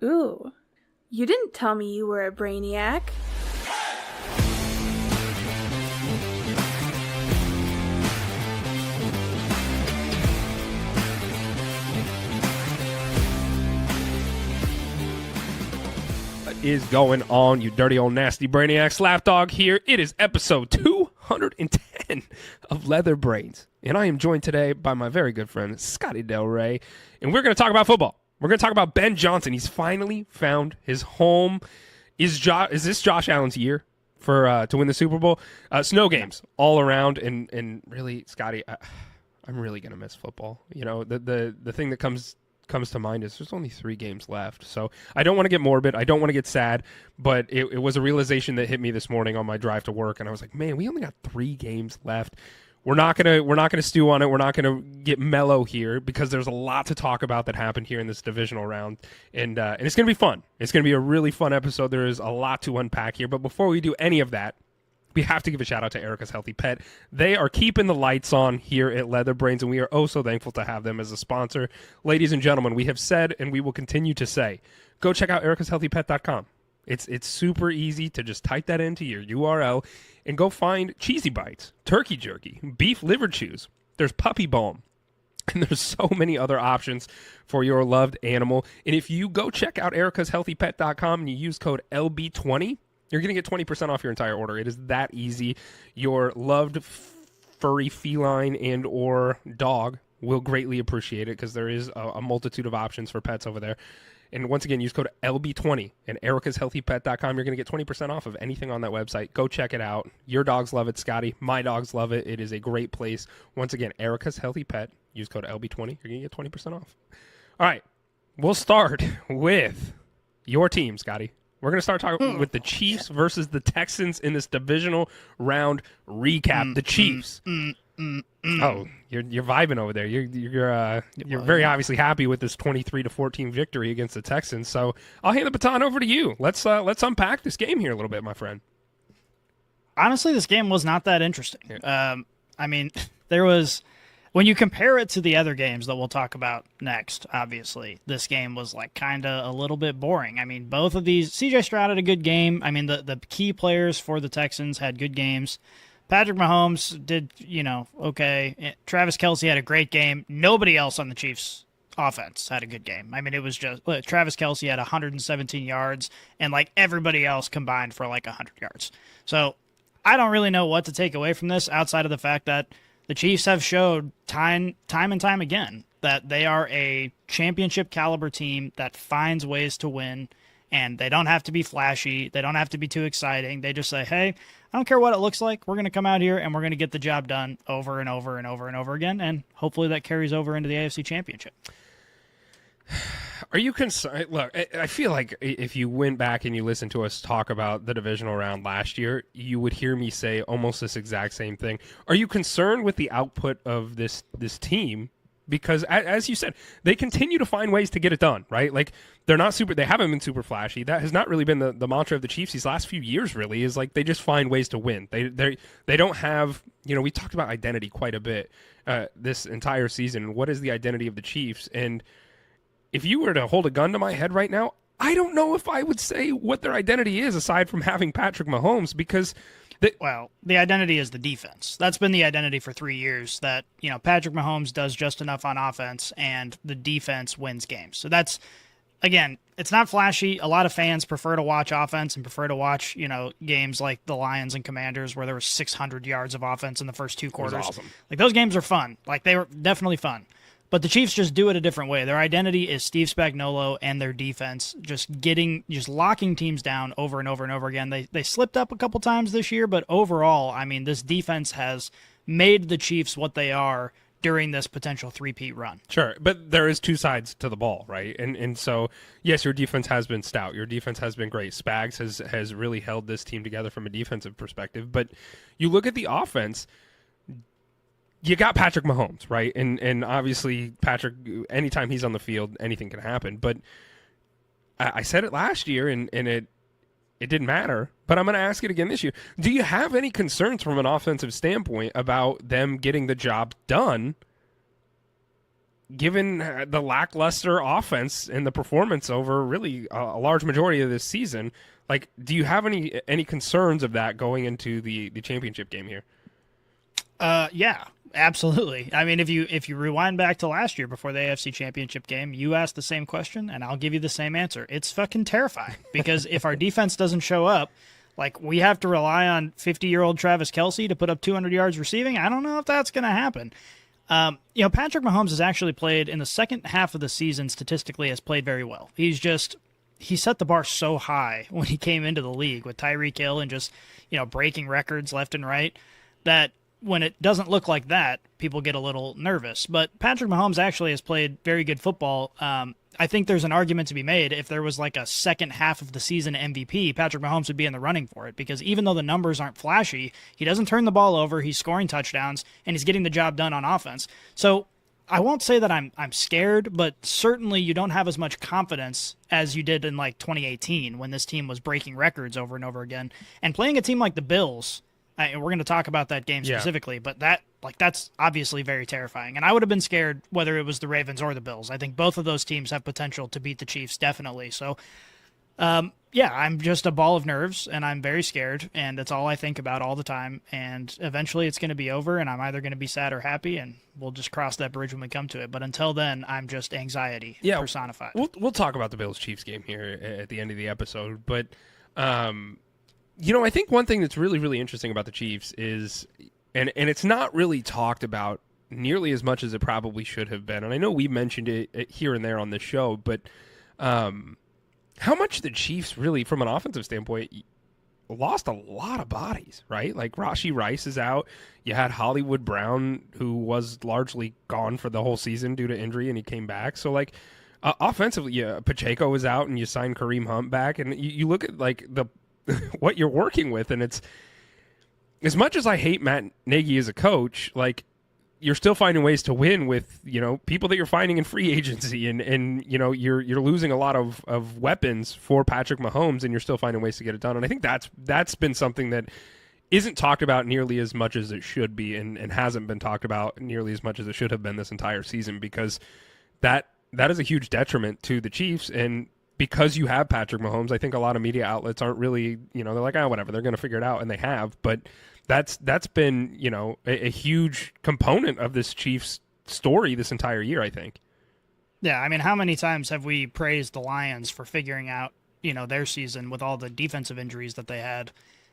Ooh, you didn't tell me you were a brainiac. What is going on, you dirty old nasty brainiac? Slapdog here. It is episode 210 of Leather Brains, and I am joined today by my very good friend Scotty Del Rey, and we're going to talk about football. We're going to talk about Ben Johnson. He's finally found his home. Is this Josh Allen's year for to win the Super Bowl? Snow games all around, and really, Scotty, I'm really going to miss football. You know, the thing that comes to mind is there's only 3 games left. So I don't want to get morbid. I don't want to get sad, but it was a realization that hit me this morning on my drive to work, and I was like, man, we only got 3 games left. We're not gonna stew on it. We're not gonna get mellow here because there's a lot to talk about that happened here in this divisional round, and it's gonna be fun. It's gonna be a really fun episode. There is a lot to unpack here, but before we do any of that, we have to give a shout out to Erica's Healthy Pet. They are keeping the lights on here at Leather Brains, and we are oh so thankful to have them as a sponsor. Ladies and gentlemen, we have said, and we will continue to say, go check out ericashealthypet.com. It's super easy to just type that into your URL and go find Cheesy Bites, Turkey Jerky, Beef Liver Chews. There's Puppy Balm, and there's so many other options for your loved animal. And if you go check out ericashealthypet.com and you use code LB20, you're going to get 20% off your entire order. It is that easy. Your loved furry feline and or dog will greatly appreciate it because there is a multitude of options for pets over there. And once again, use code LB20 and ericashealthypet.com. You're going to get 20% off of anything on that website. Go check it out. Your dogs love it, Scotty. My dogs love it. It is a great place. Once again, Erica's Healthy Pet. Use code LB20. You're going to get 20% off. All right. We'll start with your team, Scotty. We're going to start talking with the Chiefs versus the Texans in this divisional round recap. The Chiefs. Oh, you're vibing over there. You're very obviously happy with this 23-14 victory against the Texans. So I'll hand the baton over to you. Let's unpack this game here a little bit, my friend. Honestly, this game was not that interesting. Yeah. I mean, there was. When you compare it to the other games that we'll talk about next, obviously, this game was like kind of a little bit boring. I mean, both of these, CJ Stroud had a good game. I mean, the key players for the Texans had good games. Patrick Mahomes did, okay. Travis Kelce had a great game. Nobody else on the Chiefs offense had a good game. I mean, it was just Travis Kelce had 117 yards and like everybody else combined for like 100 yards. So I don't really know what to take away from this outside of the fact that the Chiefs have showed time and time again that they are a championship caliber team that finds ways to win, and they don't have to be flashy. They don't have to be too exciting. They just say, hey, I don't care what it looks like. We're going to come out here and we're going to get the job done over and over and over and over again, and hopefully that carries over into the AFC Championship. Are you concerned? Look, I feel like if you went back and you listened to us talk about the divisional round last year, you would hear me say almost this exact same thing. Are you concerned with the output of this team? Because as you said, they continue to find ways to get it done, right? Like they haven't been super flashy. That has not really been the mantra of the Chiefs these last few years, really, is like they just find ways to win. They don't have, we talked about identity quite a bit this entire season. What is the identity of the Chiefs? And if you were to hold a gun to my head right now, I don't know if I would say what their identity is aside from having Patrick Mahomes because the identity is the defense. That's been the identity for 3 years that, Patrick Mahomes does just enough on offense and the defense wins games. So that's, again, it's not flashy. A lot of fans prefer to watch offense and prefer to watch, games like the Lions and Commanders where there was 600 yards of offense in the first 2 quarters. Awesome. Like those games are fun. Like they were definitely fun. But the Chiefs just do it a different way. Their identity is Steve Spagnuolo and their defense just locking teams down over and over and over again. They slipped up a couple times this year, but overall, I mean, this defense has made the Chiefs what they are during this potential three-peat run. Sure, but there is 2 sides to the ball, right? And so, yes, your defense has been stout. Your defense has been great. Spags has really held this team together from a defensive perspective. But you look at the offense, you got Patrick Mahomes, right? And obviously, Patrick, anytime he's on the field, anything can happen. But I said it last year, and it didn't matter. But I'm going to ask it again this year. Do you have any concerns from an offensive standpoint about them getting the job done given the lackluster offense and the performance over really a large majority of this season. Like, do you have any concerns of that going into the championship game here? Yeah, absolutely. I mean, if you rewind back to last year before the AFC Championship game, you asked the same question, and I'll give you the same answer. It's fucking terrifying because if our defense doesn't show up, like we have to rely on 50-year-old Travis Kelce to put up 200 yards receiving. I don't know if that's going to happen. Patrick Mahomes has actually played in the second half of the season statistically has played very well. He set the bar so high when he came into the league with Tyreek Hill and just, breaking records left and right that when it doesn't look like that, people get a little nervous. But Patrick Mahomes actually has played very good football. I think there's an argument to be made if there was like a second half of the season MVP, Patrick Mahomes would be in the running for it because even though the numbers aren't flashy, he doesn't turn the ball over, he's scoring touchdowns, and he's getting the job done on offense. So I won't say that I'm scared, but certainly you don't have as much confidence as you did in like 2018 when this team was breaking records over and over again. And playing a team like the Bills, and we're going to talk about that game specifically, but that's obviously very terrifying. And I would have been scared whether it was the Ravens or the Bills. I think both of those teams have potential to beat the Chiefs, definitely. So, I'm just a ball of nerves, and I'm very scared, and that's all I think about all the time. And eventually it's going to be over, and I'm either going to be sad or happy, and we'll just cross that bridge when we come to it. But until then, I'm just anxiety personified. We'll talk about the Bills-Chiefs game here at the end of the episode, but I think one thing that's really, really interesting about the Chiefs is, and it's not really talked about nearly as much as it probably should have been. And I know we mentioned it here and there on this show, but how much the Chiefs really, from an offensive standpoint, lost a lot of bodies, right? Like Rashee Rice is out. You had Hollywood Brown, who was largely gone for the whole season due to injury, and he came back. So, like, offensively, Pacheco was out, and you signed Kareem Hunt back. And you look at, like, what you're working with, and it's, as much as I hate Matt Nagy as a coach, like, you're still finding ways to win with, people that you're finding in free agency, and you're losing a lot of weapons for Patrick Mahomes, and you're still finding ways to get it done. And I think that's been something that isn't talked about nearly as much as it should be, and hasn't been talked about nearly as much as it should have been this entire season, because that is a huge detriment to the Chiefs. And because you have Patrick Mahomes, I think a lot of media outlets aren't really, they're like, whatever, they're going to figure it out, and they have. But that's been, a huge component of this Chiefs story this entire year, I think. Yeah, I mean, how many times have we praised the Lions for figuring out, their season with all the defensive injuries that they had?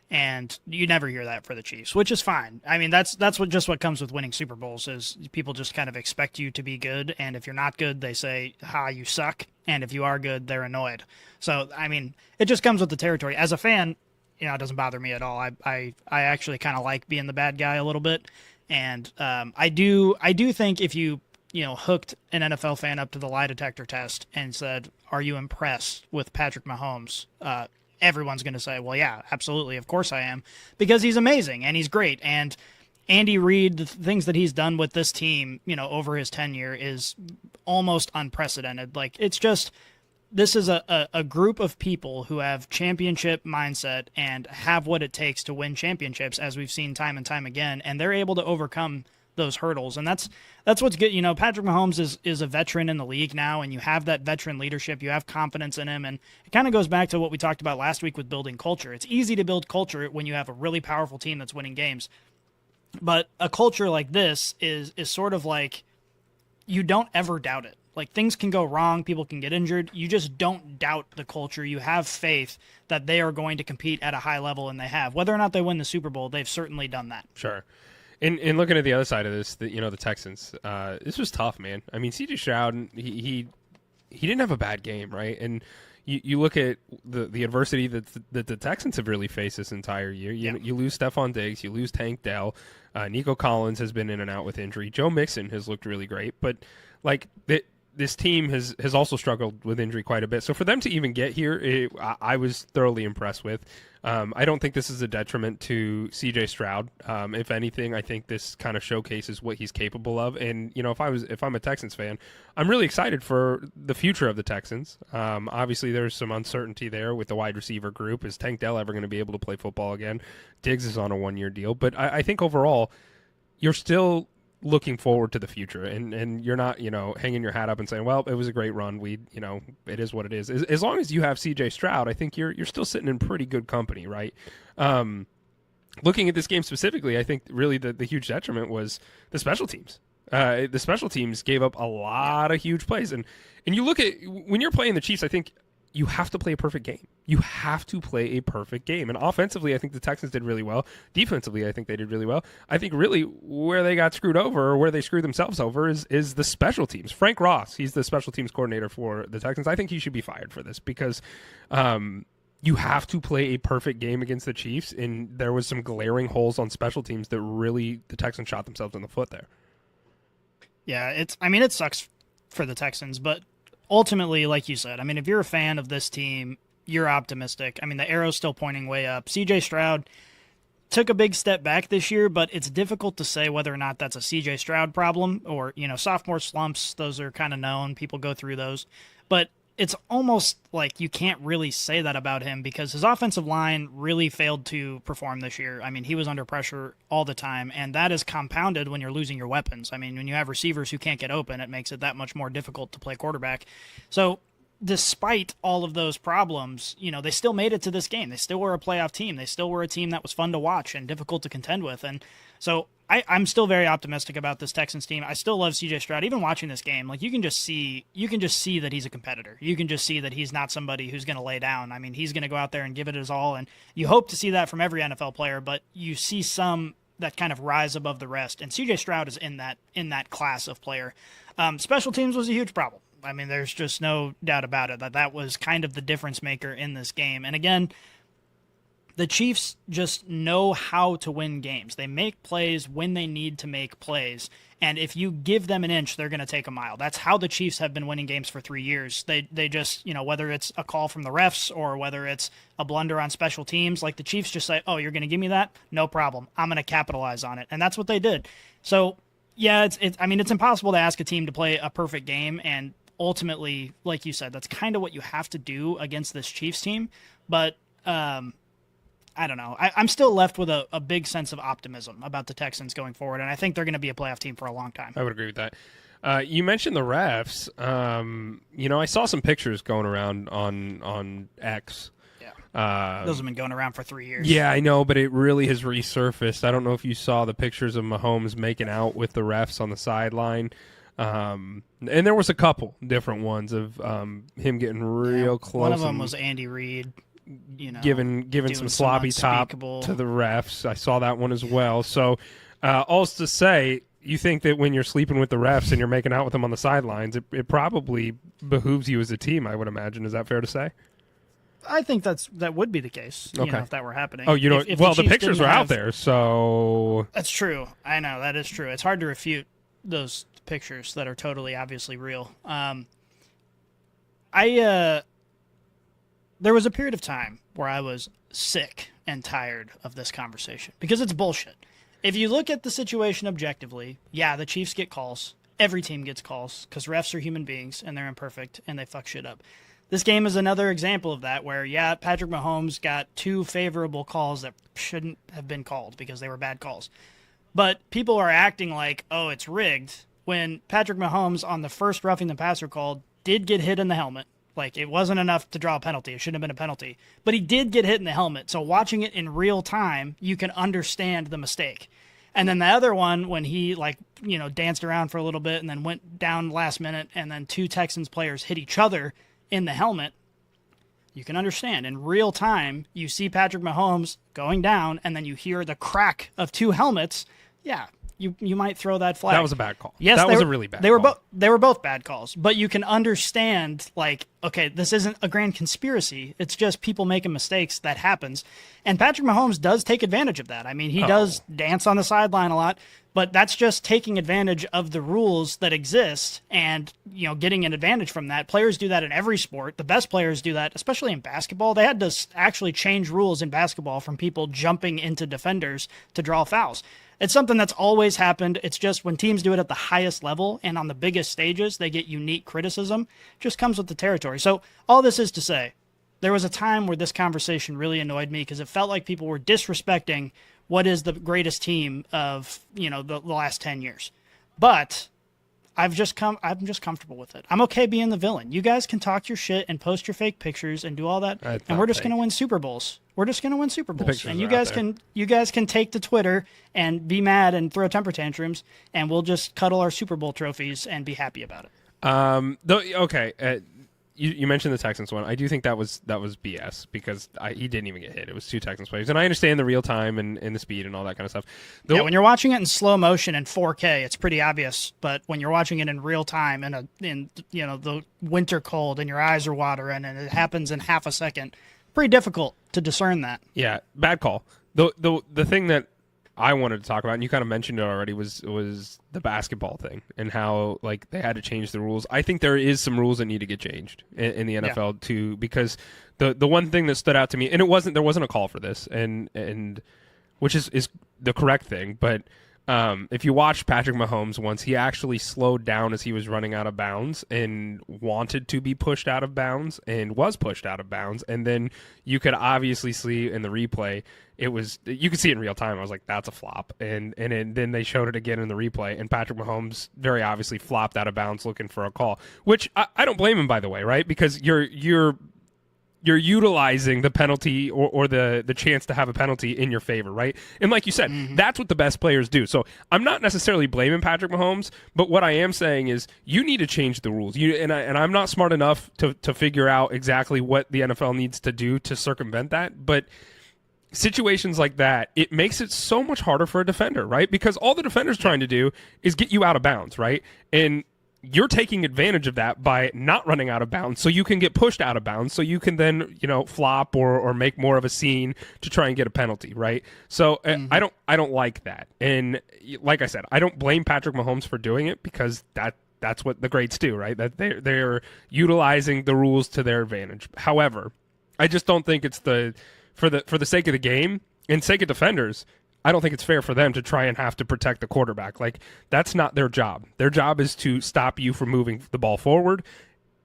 And you never hear that for the Chiefs, which is fine. I mean, that's what comes with winning Super Bowls, is people just kind of expect you to be good, and if you're not good, they say, you suck, and if you are good, they're annoyed. So, I mean, it just comes with the territory. As a fan, it doesn't bother me at all. I actually kind of like being the bad guy a little bit, and I do think if you hooked an NFL fan up to the lie detector test and said, "Are you impressed with Patrick Mahomes?" Everyone's going to say, well, yeah, absolutely. Of course I am, because he's amazing and he's great. And Andy Reid, the things that he's done with this team, over his tenure is almost unprecedented. Like, it's just, this is a group of people who have championship mindset and have what it takes to win championships, as we've seen time and time again. And they're able to overcome those hurdles. And that's what's good. Patrick Mahomes is a veteran in the league now, and you have that veteran leadership. You have confidence in him. And it kind of goes back to what we talked about last week with building culture. It's easy to build culture when you have a really powerful team that's winning games. But a culture like this is sort of like, you don't ever doubt it. Like, things can go wrong, people can get injured. You just don't doubt the culture. You have faith that they are going to compete at a high level, and they have. Whether or not they win the Super Bowl, they've certainly done that. Sure. And looking at the other side of this, the Texans, this was tough, man. I mean, C.J. Stroud, he didn't have a bad game, right? And you look at the adversity that the Texans have really faced this entire year. You lose Stephon Diggs, you lose Tank Dell, Nico Collins has been in and out with injury. Joe Mixon has looked really great, but like this team has also struggled with injury quite a bit. So for them to even get here, I was thoroughly impressed with. I don't think this is a detriment to C.J. Stroud. If anything, I think this kind of showcases what he's capable of. And if I'm a Texans fan, I'm really excited for the future of the Texans. Obviously, there's some uncertainty there with the wide receiver group. Is Tank Dell ever going to be able to play football again? Diggs is on a 1-year deal, but I think overall, you're still looking forward to the future, and you're not, hanging your hat up and saying, well, it was a great run. It is what it is. As long as you have CJ Stroud, I think you're still sitting in pretty good company, right? Looking at this game specifically, I think really the huge detriment was the special teams. The special teams gave up a lot of huge plays, and you look at when you're playing the Chiefs, I think you have to play a perfect game. You have to play a perfect game. And offensively, I think the Texans did really well. Defensively, I think they did really well. I think really where they got screwed over, or where they screwed themselves over, is the special teams. Frank Ross, he's the special teams coordinator for the Texans. I think he should be fired for this because you have to play a perfect game against the Chiefs, and there was some glaring holes on special teams that really the Texans shot themselves in the foot there. Yeah, it sucks for the Texans, but ultimately, like you said, if you're a fan of this team, you're optimistic. The arrow's still pointing way up. CJ Stroud took a big step back this year, but it's difficult to say whether or not that's a CJ Stroud problem or, sophomore slumps. Those are kind of known. People go through those. But it's almost like you can't really say that about him because his offensive line really failed to perform this year. He was under pressure all the time, and that is compounded when you're losing your weapons. When you have receivers who can't get open, it makes it that much more difficult to play quarterback. So despite all of those problems, they still made it to this game. They still were a playoff team. They still were a team that was fun to watch and difficult to contend with. And so I'm still very optimistic about this Texans team. I still love CJ Stroud. Even watching this game, you can just see that he's a competitor. You can just see that he's not somebody who's going to lay down. He's going to go out there and give it his all, and you hope to see that from every NFL player, but you see some that kind of rise above the rest, and CJ Stroud is in that class of player. Special teams was a huge problem. There's just no doubt about it that was kind of the difference maker in this game. And again, the Chiefs just know how to win games. They make plays when they need to make plays. And if you give them an inch, they're going to take a mile. That's how the Chiefs have been winning games for 3 years. They just, whether it's a call from the refs or whether it's a blunder on special teams, the Chiefs just say, oh, you're going to give me that? No problem. I'm going to capitalize on it. And that's what they did. So, yeah, it's impossible to ask a team to play a perfect game. And ultimately, like you said, that's kind of what you have to do against this Chiefs team. But, I don't know. I'm still left with a big sense of optimism about the Texans going forward, and I think they're going to be a playoff team for a long time. I would agree with that. You mentioned the refs. I saw some pictures going around on X. Yeah. Those have been going around for 3 years. Yeah, I know, but it really has resurfaced. I don't know if you saw the pictures of Mahomes making out with the refs on the sideline. And there was a couple different ones of him getting real close. One of them was Andy Reid. Giving some sloppy top to the refs. I saw that one as well. So, all's to say, you think that when you're sleeping with the refs and you're making out with them on the sidelines, it probably behooves you as a team, I would imagine. Is that fair to say? I think that would be the case. Okay. If that were happening. Oh, if the pictures were out there, so that's true. I know that is true. It's hard to refute those pictures that are totally obviously real. There was a period of time where I was sick and tired of this conversation because it's bullshit. If you look at the situation objectively, yeah, the Chiefs get calls. Every team gets calls because refs are human beings and they're imperfect and they fuck shit up. This game is another example of that where, yeah, Patrick Mahomes got 2 favorable calls that shouldn't have been called because they were bad calls. But people are acting like, oh, it's rigged, when Patrick Mahomes on the first roughing the passer call did get hit in the helmet. It wasn't enough to draw a penalty. It shouldn't have been a penalty. But he did get hit in the helmet. So watching it in real time, you can understand the mistake. And then the other one, when he, danced around for a little bit and then went down last minute, and then 2 Texans players hit each other in the helmet, you can understand. In real time, you see Patrick Mahomes going down, and then you hear the crack of 2 helmets. Yeah, you might throw that flag. That was a bad call. Yes, that was a really bad call. They were both bad calls, but you can understand, okay, this isn't a grand conspiracy. It's just people making mistakes. That happens. And Patrick Mahomes does take advantage of that. He does dance on the sideline a lot, but that's just taking advantage of the rules that exist and, getting an advantage from that. Players do that in every sport. The best players do that, especially in basketball. They had to actually change rules in basketball from people jumping into defenders to draw fouls. It's something that's always happened. It's just when teams do it at the highest level and on the biggest stages, they get unique criticism. It just comes with the territory. So all this is to say, there was a time where this conversation really annoyed me because it felt like people were disrespecting what is the greatest team of, the last 10 years. But I'm just comfortable with it. I'm okay being the villain. You guys can talk your shit and post your fake pictures and do all that, and we're just going to win Super Bowls. We're just going to win Super Bowls, and you guys can take to Twitter and be mad and throw temper tantrums, and we'll just cuddle our Super Bowl trophies and be happy about it. You mentioned the Texans one. I do think that was BS because he didn't even get hit. It was 2 Texans players, and I understand the real time and the speed and all that kind of stuff. When you're watching it in slow motion in 4K, it's pretty obvious. But when you're watching it in real time in the winter cold and your eyes are watering and it happens in half a second, pretty difficult to discern that. Yeah, bad call. The thing that I wanted to talk about, and you kind of mentioned it already, was the basketball thing and how like they had to change the rules. I think there is some rules that need to get changed in the NFL too, because the one thing that stood out to me, and there wasn't a call for this, and which is the correct thing, but if you watch Patrick Mahomes once, he actually slowed down as he was running out of bounds and wanted to be pushed out of bounds and was pushed out of bounds, and then you could obviously see in the replay. You could see it in real time. I was like, that's a flop. And then they showed it again in the replay, and Patrick Mahomes very obviously flopped out of bounds looking for a call, which I don't blame him, by the way, right? Because you're utilizing the penalty or the chance to have a penalty in your favor, right? And like you said, that's what the best players do. So I'm not necessarily blaming Patrick Mahomes, but what I am saying is you need to change the rules. I'm not smart enough to figure out exactly what the NFL needs to do to circumvent that, but situations like that, it makes it so much harder for a defender, right? Because all the defender's trying to do is get you out of bounds, right? And you're taking advantage of that by not running out of bounds, so you can get pushed out of bounds, so you can then flop or make more of a scene to try and get a penalty, right? So I don't like that, and like I said, I don't blame Patrick Mahomes for doing it because that's what the greats do, right? That they're utilizing the rules to their advantage. However, I just don't think it's for the sake of the game and sake of defenders. I don't think it's fair for them to try and have to protect the quarterback. Like, that's not their job. Their job is to stop you from moving the ball forward.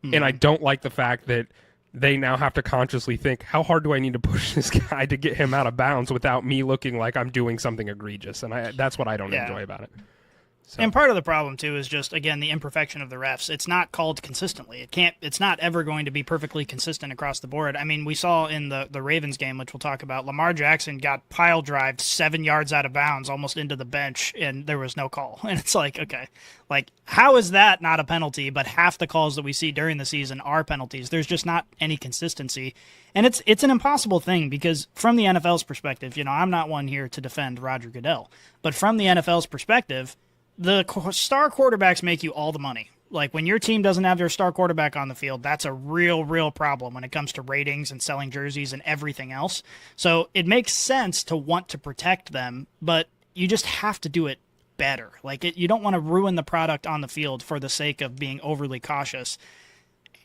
And I don't like the fact that they now have to consciously think, how hard do I need to push this guy to get him out of bounds without me looking like I'm doing something egregious? And that's what I don't enjoy about it. So. And part of the problem too is just, again, the imperfection of the refs. It's not called consistently. It's not ever going to be perfectly consistent across the board. I mean, we saw in the Ravens game, which we'll talk about, Lamar Jackson got pile drived 7 yards out of bounds, almost into the bench, and there was no call. And it's like, okay, like, how is that not a penalty? But half the calls that we see during the season are penalties. There's just not any consistency. And it's an impossible thing because from the NFL's perspective, I'm not one here to defend Roger Goodell, but from the NFL's perspective, the star quarterbacks make you all the money. Like, when your team doesn't have their star quarterback on the field, that's a real problem when it comes to ratings and selling jerseys and everything else. So it makes sense to want to protect them, but you just have to do it better. Like, you don't want to ruin the product on the field for the sake of being overly cautious.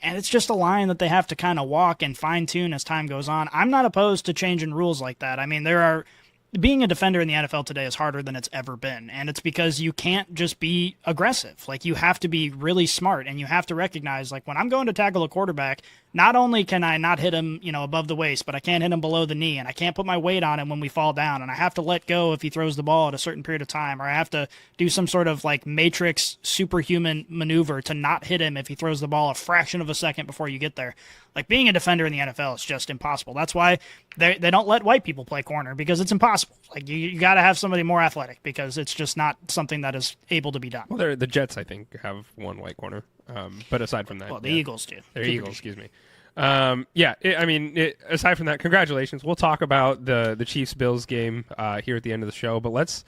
And it's just a line that they have to kind of walk and fine-tune as time goes on. I'm not opposed to changing rules like that. I mean, being a defender in the NFL today is harder than it's ever been, and it's because you can't just be aggressive. Like, you have to be really smart, and you have to recognize, like, when I'm going to tackle a quarterback, not only can I not hit him, above the waist, but I can't hit him below the knee, and I can't put my weight on him when we fall down, and I have to let go if he throws the ball at a certain period of time, or I have to do some sort of, like, matrix superhuman maneuver to not hit him if he throws the ball a fraction of a second before you get there. Like, being a defender in the NFL is just impossible. That's why they don't let white people play corner, because it's impossible. Like, you got to have somebody more athletic, because it's just not something that is able to be done. Well, the Jets, I think, have one white corner. But aside from that... Well, the Eagles do. They're Eagles, excuse me. Aside from that, congratulations. We'll talk about the Chiefs-Bills game here at the end of the show, but let's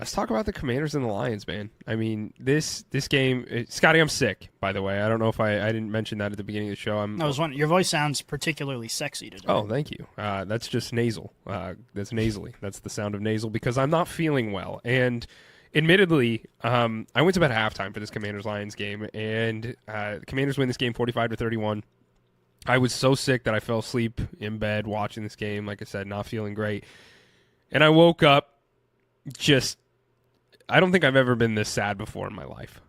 talk about the Commanders and the Lions, man. I mean, this game... Scotty, I'm sick, by the way. I don't know if I didn't mention that at the beginning of the show. I was wondering, your voice sounds particularly sexy today. Oh, thank you. That's just nasal. That's nasally. That's the sound of nasal, because I'm not feeling well. And... admittedly, I went to bed at halftime for this Commanders-Lions game, and the Commanders win this game 45-31. I was so sick that I fell asleep in bed watching this game, like I said, not feeling great. And I woke up I don't think I've ever been this sad before in my life.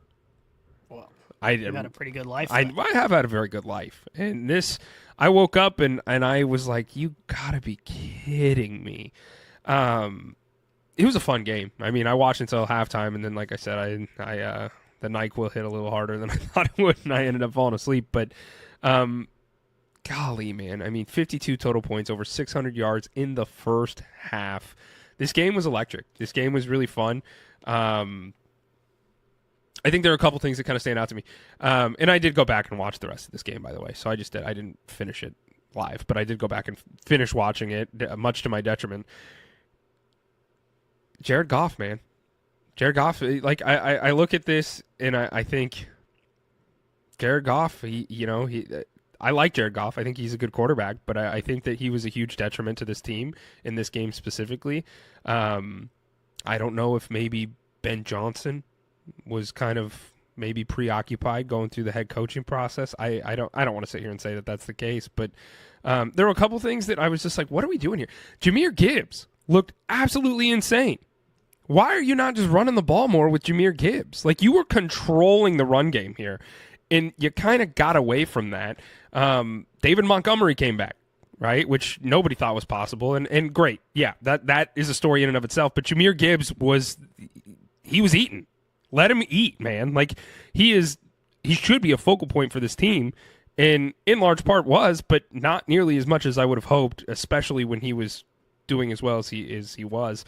Well, you've had a pretty good life. I have had a very good life. And I woke up and I was like, you gotta be kidding me. it was a fun game. I mean, I watched until halftime, and then, like I said, I the NyQuil hit a little harder than I thought it would, and I ended up falling asleep. But, golly, man, I mean, 52 total points, over 600 yards in the first half. This game was electric. This game was really fun. I think there are a couple things that kind of stand out to me. And I did go back and watch the rest of this game, by the way. So I didn't finish it live, but I did go back and finish watching it, much to my detriment. Jared Goff, man. Jared Goff, like, I look at this and I think Jared Goff, I like Jared Goff. I think he's a good quarterback, but I think that he was a huge detriment to this team in this game specifically. I don't know if maybe Ben Johnson was kind of maybe preoccupied going through the head coaching process. I don't want to sit here and say that that's the case, but there were a couple things that I was just like, what are we doing here? Jahmyr Gibbs looked absolutely insane. Why are you not just running the ball more with Jahmyr Gibbs? Like, you were controlling the run game here, and you kind of got away from that. David Montgomery came back, right, which nobody thought was possible, and great. Yeah, that is a story in and of itself, but Jahmyr Gibbs was eating. Let him eat, man. Like, he should be a focal point for this team, and in large part was, but not nearly as much as I would have hoped, especially when he was doing as well as he was.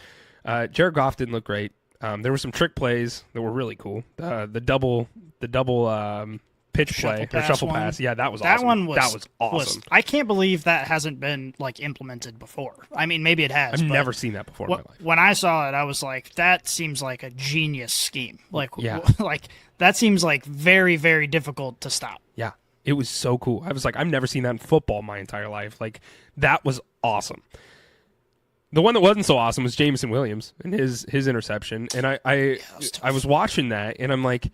Jared Goff didn't look great. There were some trick plays that were really cool. The double pitch play or shuffle pass. Yeah, that was awesome. That was awesome. I can't believe that hasn't been like implemented before. I mean, maybe it has. I've never seen that before in my life. When I saw it, I was like, that seems like a genius scheme. Like, yeah. Like that seems like very, very difficult to stop. Yeah, it was so cool. I was like, I've never seen that in football my entire life. Like, that was awesome. The one that wasn't so awesome was Jameson Williams and his interception. And I was watching that, and I'm like,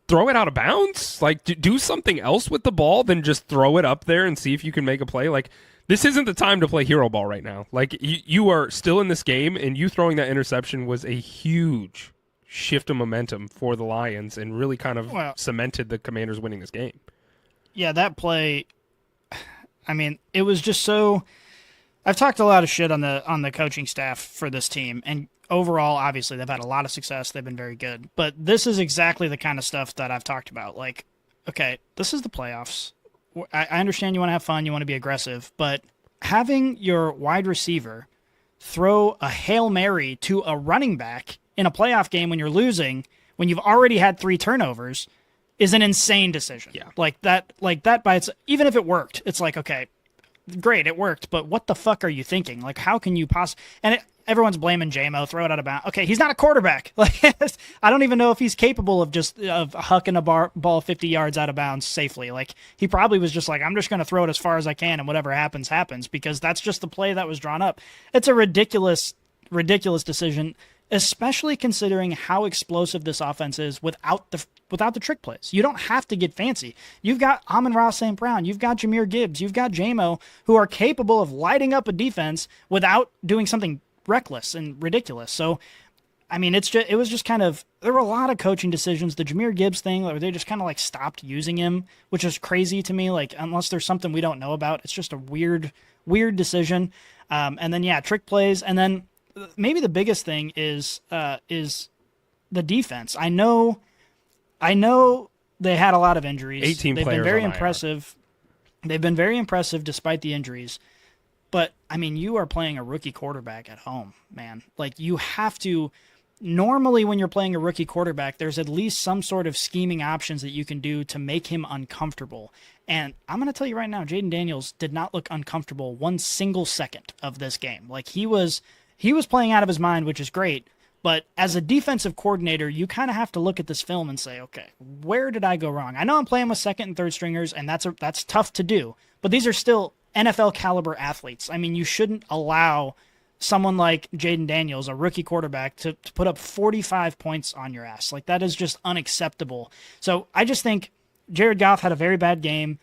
throw it out of bounds? Like, do something else with the ball than just throw it up there and see if you can make a play? Like, this isn't the time to play hero ball right now. Like, you are still in this game, and you throwing that interception was a huge shift of momentum for the Lions and really kind of cemented the Commanders winning this game. Yeah, that play, I mean, it was just so... I've talked a lot of shit on the coaching staff for this team, and overall, obviously, they've had a lot of success. They've been very good. But this is exactly the kind of stuff that I've talked about. Like, okay, this is the playoffs. I understand you want to have fun, you want to be aggressive, but having your wide receiver throw a Hail Mary to a running back in a playoff game when you're losing, when you've already had 3 turnovers, is an insane decision. Yeah. Like that by its, even if it worked, it's like, okay, great, it worked, but what the fuck are you thinking? Like, how can you possibly... And everyone's blaming J-Mo, throw it out of bounds. Okay, he's not a quarterback. Like, I don't even know if he's capable of hucking a ball 50 yards out of bounds safely. Like, he probably was just like, I'm just going to throw it as far as I can, and whatever happens, happens, because that's just the play that was drawn up. It's a ridiculous decision, especially considering how explosive this offense is without the trick plays. You don't have to get fancy. You've got Amon-Ra St. Brown, you've got Jahmyr Gibbs, you've got J-Mo, who are capable of lighting up a defense without doing something reckless and ridiculous. So, I mean, it was just kind of, there were a lot of coaching decisions. The Jahmyr Gibbs thing, where they just kind of like stopped using him, which is crazy to me. Like, unless there's something we don't know about, it's just a weird decision. And then, yeah, trick plays. And then maybe the biggest thing is the defense. I know they had a lot of injuries. 18 They've players been very on IR. impressive. They've been very impressive despite the injuries. But, I mean, you are playing a rookie quarterback at home, man. Like, you have to... Normally, when you're playing a rookie quarterback, there's at least some sort of scheming options that you can do to make him uncomfortable. And I'm going to tell you right now, Jayden Daniels did not look uncomfortable one single second of this game. Like, he was playing out of his mind, which is great. But as a defensive coordinator, you kind of have to look at this film and say, okay, where did I go wrong? I know I'm playing with second and third stringers, and that's tough to do. But these are still NFL caliber athletes. I mean, you shouldn't allow someone like Jayden Daniels, a rookie quarterback, to put up 45 points on your ass. Like, that is just unacceptable. So I just think Jared Goff had a very bad game.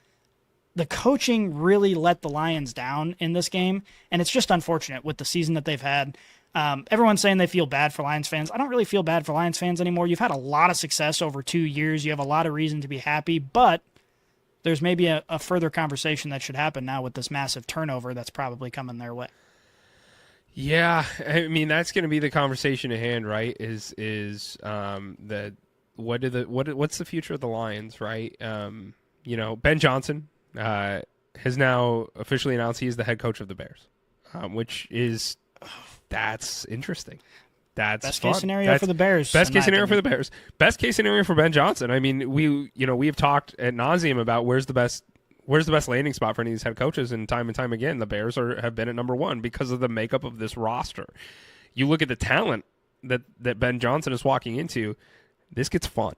The coaching really let the Lions down in this game, and it's just unfortunate with the season that they've had. Everyone's saying they feel bad for Lions fans. I don't really feel bad for Lions fans anymore. You've had a lot of success over 2 years. You have a lot of reason to be happy, but there's maybe a further conversation that should happen now with this massive turnover that's probably coming their way. Yeah, I mean that's going to be the conversation at hand, right? What's the future of the Lions, right? Ben Johnson has now officially announced he is the head coach of the Bears, which is that's interesting. That's best fun. case scenario for the Bears. Best case scenario for the Bears. Best case scenario for Ben Johnson. I mean, we have talked ad nauseum about where's the best landing spot for any of these head coaches, and time again, the Bears have been at number one because of the makeup of this roster. You look at the talent that Ben Johnson is walking into. This gets fun.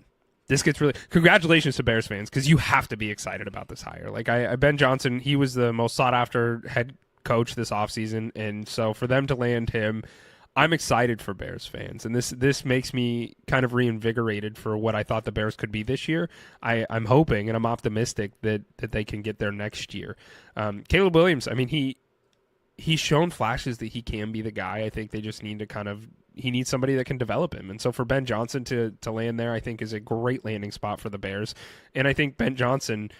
This gets really. Congratulations to Bears fans, because you have to be excited about this hire. Like Ben Johnson, he was the most sought after head coach this offseason, and so for them to land him, I'm excited for Bears fans, and this makes me kind of reinvigorated for what I thought the Bears could be this year. I'm hoping and I'm optimistic that they can get there next year. Caleb Williams, I mean, he's shown flashes that he can be the guy. I think they just need to he needs somebody that can develop him. And so for Ben Johnson to land there, I think is a great landing spot for the Bears. And I think Ben Johnson,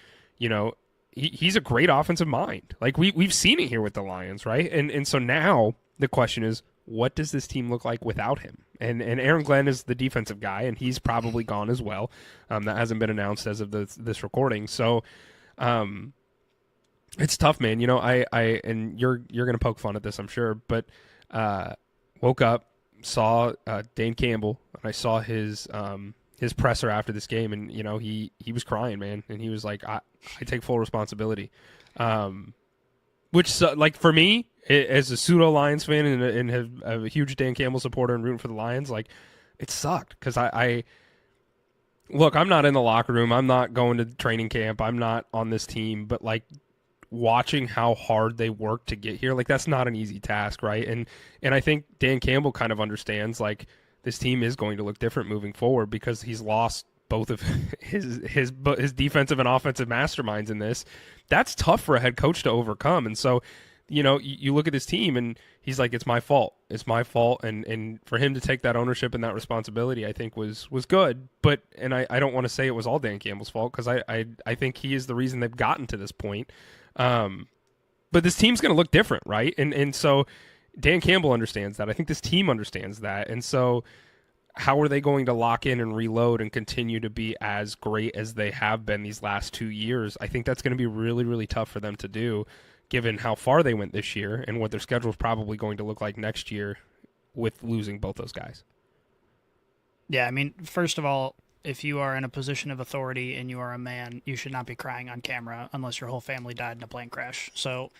he's a great offensive mind. Like we've seen it here with the Lions, right? And so now the question is, what does this team look like without him? And Aaron Glenn is the defensive guy, and he's probably gone as well. That hasn't been announced as of this recording. So it's tough, man. I and you're gonna poke fun at this, I'm sure, but woke up, saw Dane Campbell, and I saw his presser after this game, and he was crying, man, and he was like, I take full responsibility. Which, like, for me, as a pseudo Lions fan and a huge Dan Campbell supporter and rooting for the Lions, like, it sucked because look, I'm not in the locker room, I'm not going to training camp, I'm not on this team, but like watching how hard they work to get here, like that's not an easy task, right? And I think Dan Campbell kind of understands like this team is going to look different moving forward because he's lost both of his defensive and offensive masterminds in this. That's tough for a head coach to overcome. And so, you look at this team and he's like, it's my fault. It's my fault. And for him to take that ownership and that responsibility, I think was good. But, and I don't want to say it was all Dan Campbell's fault because I think he is the reason they've gotten to this point. But this team's going to look different, right? And so Dan Campbell understands that. I think this team understands that. And so how are they going to lock in and reload and continue to be as great as they have been these last 2 years? I think that's going to be really, really tough for them to do, given how far they went this year and what their schedule is probably going to look like next year with losing both those guys. Yeah, I mean, first of all, if you are in a position of authority and you are a man, you should not be crying on camera unless your whole family died in a plane crash. So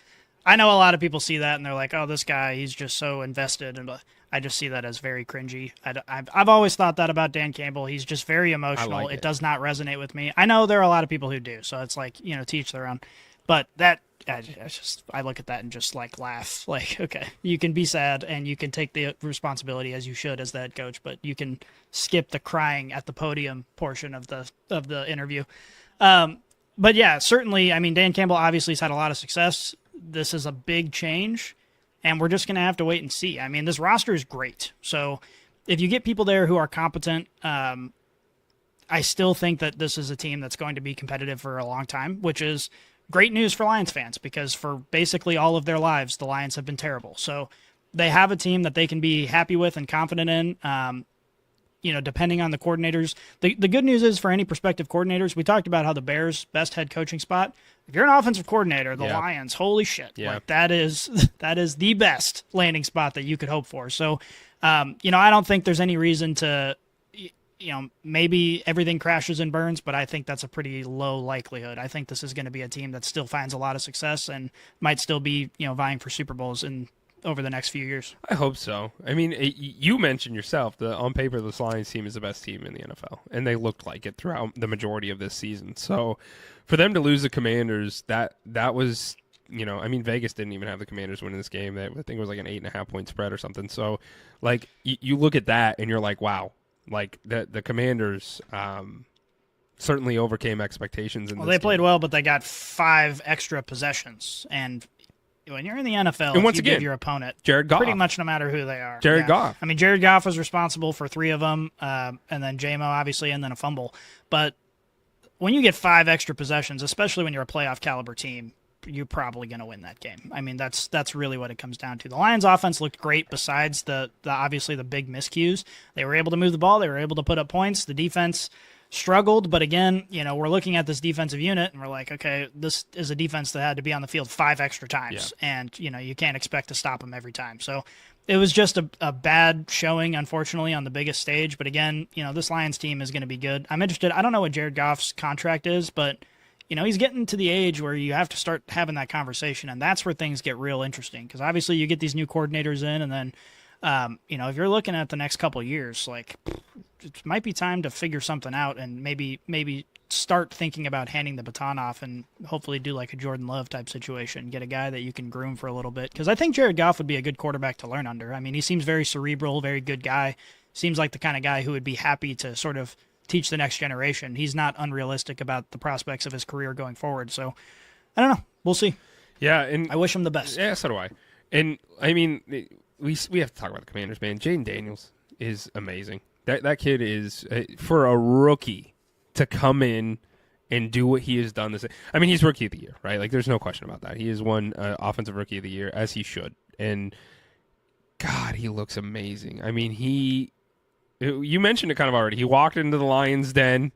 I know a lot of people see that and they're like, oh, this guy, he's just so invested. And I just see that as very cringy. I've always thought that about Dan Campbell. He's just very emotional. It does not resonate with me. I know there are a lot of people who do, so it's like, to each their own. But that, I look at that and just like laugh. Like, okay, you can be sad and you can take the responsibility as you should as the head coach, but you can skip the crying at the podium portion of the interview. But yeah, certainly, I mean, Dan Campbell obviously has had a lot of success. This is a big change, and we're just going to have to wait and see. I mean, this roster is great. So if you get people there who are competent, I still think that this is a team that's going to be competitive for a long time, which is great news for Lions fans because for basically all of their lives, the Lions have been terrible. So they have a team that they can be happy with and confident in. Depending on the coordinators. The good news is for any prospective coordinators, we talked about how the Bears' best head coaching spot. If you're an offensive coordinator, the Lions, holy shit. Yeah. Like that is the best landing spot that you could hope for. So, I don't think there's any reason to, maybe everything crashes and burns, but I think that's a pretty low likelihood. I think this is going to be a team that still finds a lot of success and might still be, vying for Super Bowls over the next few years. I hope so. I mean, you mentioned yourself, on paper, the Lions team is the best team in the NFL, and they looked like it throughout the majority of this season. So for them to lose the Commanders, that was, Vegas didn't even have the Commanders winning this game. I think it was like an 8.5 point spread or something. So, like, you look at that, and you're like, wow, like the Commanders certainly overcame expectations. They played well, but they got 5 extra possessions, and when you're in the NFL, and once you again, give your opponent Jared Goff, pretty much no matter who they are. Jared Goff. I mean, Jared Goff was responsible for 3 of them, and then J-Mo, obviously, and then a fumble. But when you get 5 extra possessions, especially when you're a playoff caliber team, you're probably going to win that game. I mean, that's really what it comes down to. The Lions offense looked great besides the obviously the big miscues. They were able to move the ball. They were able to put up points. The defense struggled, but again, we're looking at this defensive unit and we're like, okay, this is a defense that had to be on the field 5 extra times. Yeah. And, you can't expect to stop them every time. So it was just a bad showing, unfortunately, on the biggest stage. But again, this Lions team is going to be good. I'm interested. I don't know what Jared Goff's contract is, but he's getting to the age where you have to start having that conversation, and that's where things get real interesting. Because obviously, you get these new coordinators in, and then, if you're looking at the next couple of years, like it might be time to figure something out, and maybe start thinking about handing the baton off, and hopefully do like a Jordan Love type situation, get a guy that you can groom for a little bit. Because I think Jared Goff would be a good quarterback to learn under. I mean, he seems very cerebral, very good guy. Seems like the kind of guy who would be happy to sort of teach the next generation. He's not unrealistic about the prospects of his career going forward. So I don't know. We'll see. Yeah, and I wish him the best. Yeah, so do I. And I mean, we have to talk about the Commanders, man. Jayden Daniels is amazing. That kid is, for a rookie to come in and do what he has done this. I mean, he's rookie of the year, right? Like, there's no question about that. He has won offensive rookie of the year, as he should. And God, he looks amazing. I mean, you mentioned it kind of already. He walked into the Lions' den.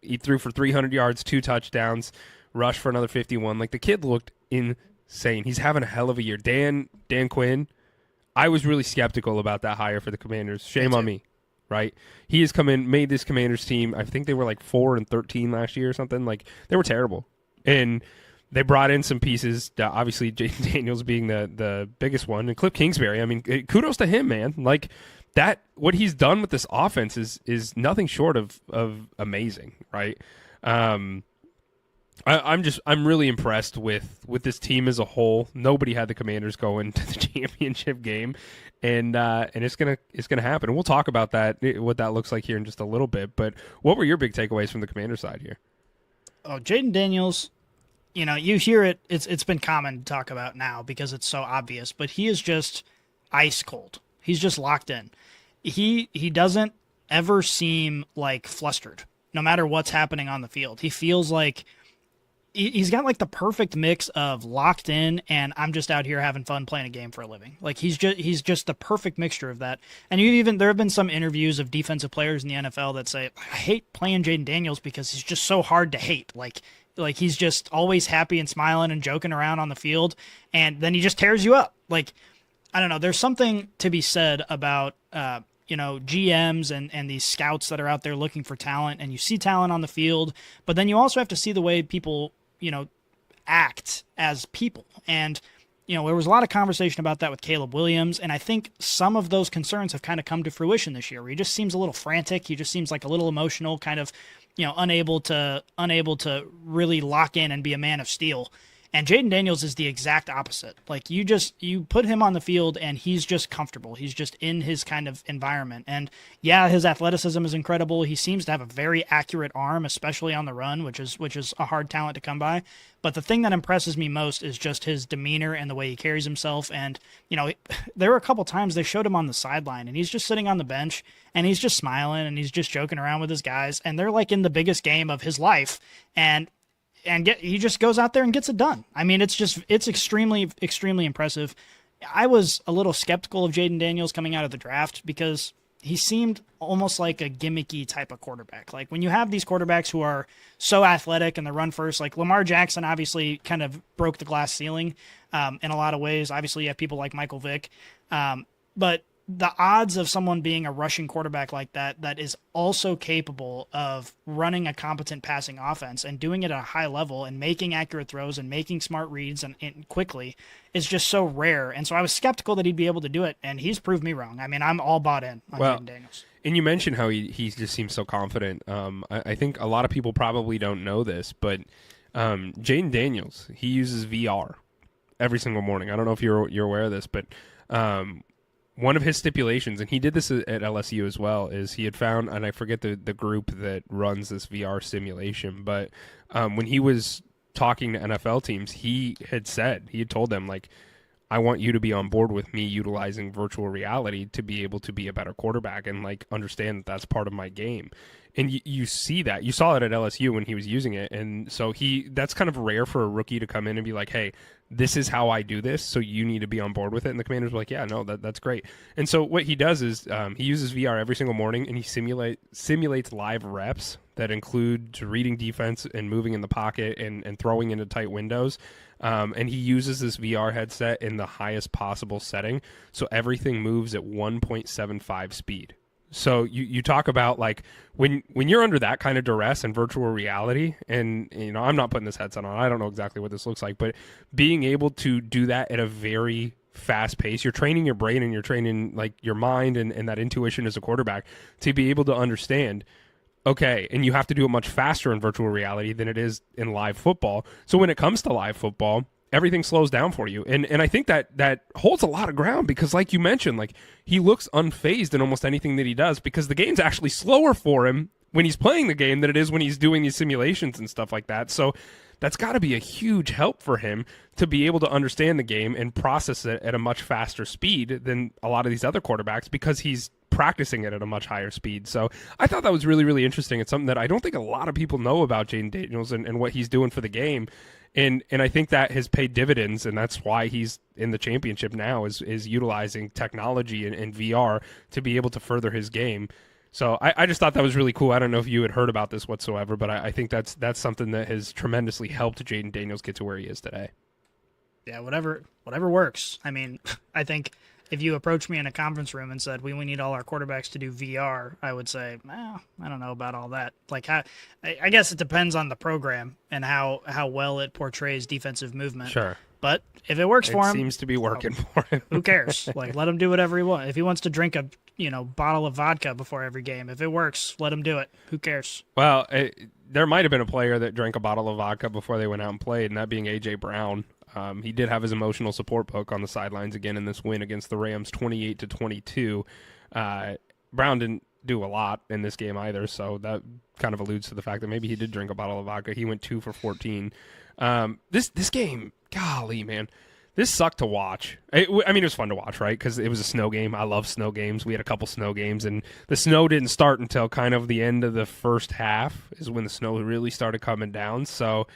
He threw for 300 yards, 2 touchdowns, rushed for another 51. Like, the kid looked insane. He's having a hell of a year. Dan Quinn, I was really skeptical about that hire for the Commanders. Shame on me, right? He has come in, made this Commanders team. I think they were like 4-13 last year or something. Like, they were terrible. And they brought in some pieces, obviously Jayden Daniels being the biggest one, and Cliff Kingsbury. I mean, kudos to him, man. Like, that, what he's done with this offense is nothing short of amazing, right? I'm really impressed with this team as a whole. Nobody had the Commanders going to the championship game, and it's gonna happen. And we'll talk about that, what that looks like here in just a little bit. But what were your big takeaways from the Commander side here? Oh, Jayden Daniels. You hear it. It's been common to talk about now because it's so obvious. But he is just ice cold. He's just locked in. He doesn't ever seem like flustered, no matter what's happening on the field. He feels like he's got like the perfect mix of locked in and I'm just out here having fun playing a game for a living. Like he's just the perfect mixture of that. And there have been some interviews of defensive players in the NFL that say, I hate playing Jayden Daniels because he's just so hard to hate. Like he's just always happy and smiling and joking around on the field, and then he just tears you up. Like, I don't know. There's something to be said about GMs and these scouts that are out there looking for talent, and you see talent on the field, but then you also have to see the way people act as people. And there was a lot of conversation about that with Caleb Williams, and I think some of those concerns have kind of come to fruition this year, where he just seems a little frantic. He just seems like a little emotional, kind of unable to really lock in and be a man of steel. And Jayden Daniels is the exact opposite. Like, you put him on the field and he's just comfortable. He's just in his kind of environment. And yeah, his athleticism is incredible. He seems to have a very accurate arm, especially on the run, which is a hard talent to come by. But the thing that impresses me most is just his demeanor and the way he carries himself. And, there were a couple times they showed him on the sideline and he's just sitting on the bench and he's just smiling and he's just joking around with his guys. And they're like in the biggest game of his life. And he just goes out there and gets it done. I mean, it's extremely, extremely impressive. I was a little skeptical of Jayden Daniels coming out of the draft because he seemed almost like a gimmicky type of quarterback. Like, when you have these quarterbacks who are so athletic and they run first, like Lamar Jackson obviously kind of broke the glass ceiling in a lot of ways. Obviously, you have people like Michael Vick. But the odds of someone being a rushing quarterback like that is also capable of running a competent passing offense and doing it at a high level and making accurate throws and making smart reads and quickly is just so rare. And so I was skeptical that he'd be able to do it, and he's proved me wrong. I mean, I'm all bought in on Jayden Daniels. And you mentioned how he just seems so confident. I think a lot of people probably don't know this, but Jayden Daniels, he uses VR every single morning. I don't know if you're aware of this, but one of his stipulations, and he did this at LSU as well, is he had found, and I forget the group that runs this VR simulation, but when he was talking to NFL teams, he had told them, like, I want you to be on board with me utilizing virtual reality to be able to be a better quarterback and, like, understand that that's part of my game. And you see that. You saw it at LSU when he was using it. And so that's kind of rare for a rookie to come in and be like, hey, this is how I do this, so you need to be on board with it. And the Commanders were like, yeah, no, that's great. And so what he does is he uses VR every single morning, and he simulates live reps that include reading defense and moving in the pocket and throwing into tight windows. And he uses this VR headset in the highest possible setting, so everything moves at 1.75 speed. So you talk about like when you're under that kind of duress and virtual reality, and I'm not putting this headset on, I don't know exactly what this looks like, but being able to do that at a very fast pace, you're training your brain and you're training like your mind and that intuition as a quarterback to be able to understand, okay, and you have to do it much faster in virtual reality than it is in live football. So when it comes to live football, everything slows down for you. And I think that holds a lot of ground because, like you mentioned, like he looks unfazed in almost anything that he does because the game's actually slower for him when he's playing the game than it is when he's doing these simulations and stuff like that. So that's got to be a huge help for him to be able to understand the game and process it at a much faster speed than a lot of these other quarterbacks because he's practicing it at a much higher speed. So I thought that was really, really interesting. It's something that I don't think a lot of people know about Jayden Daniels and what he's doing for the game. And I think that has paid dividends, and that's why he's in the championship now is utilizing technology and VR to be able to further his game. So I just thought that was really cool. I don't know if you had heard about this whatsoever, but I think that's something that has tremendously helped Jayden Daniels get to where he is today. Yeah, whatever works. I mean, I think if you approached me in a conference room and said, we need all our quarterbacks to do VR, I would say, I don't know about all that. Like, I guess it depends on the program and how well it portrays defensive movement. Sure. But if it works for him, it seems to be working for him. Who cares? Like, let him do whatever he wants. If he wants to drink a bottle of vodka before every game, if it works, let him do it. Who cares? Well, there might have been a player that drank a bottle of vodka before they went out and played, and that being A.J. Brown. He did have his emotional support book on the sidelines again in this win against the Rams, 28-22. Brown didn't do a lot in this game either, so that kind of alludes to the fact that maybe he did drink a bottle of vodka. He went 2 for 14. This game, golly, man, this sucked to watch. It was fun to watch, right? Because it was a snow game. I love snow games. We had a couple snow games, and the snow didn't start until kind of the end of the first half is when the snow really started coming down. So,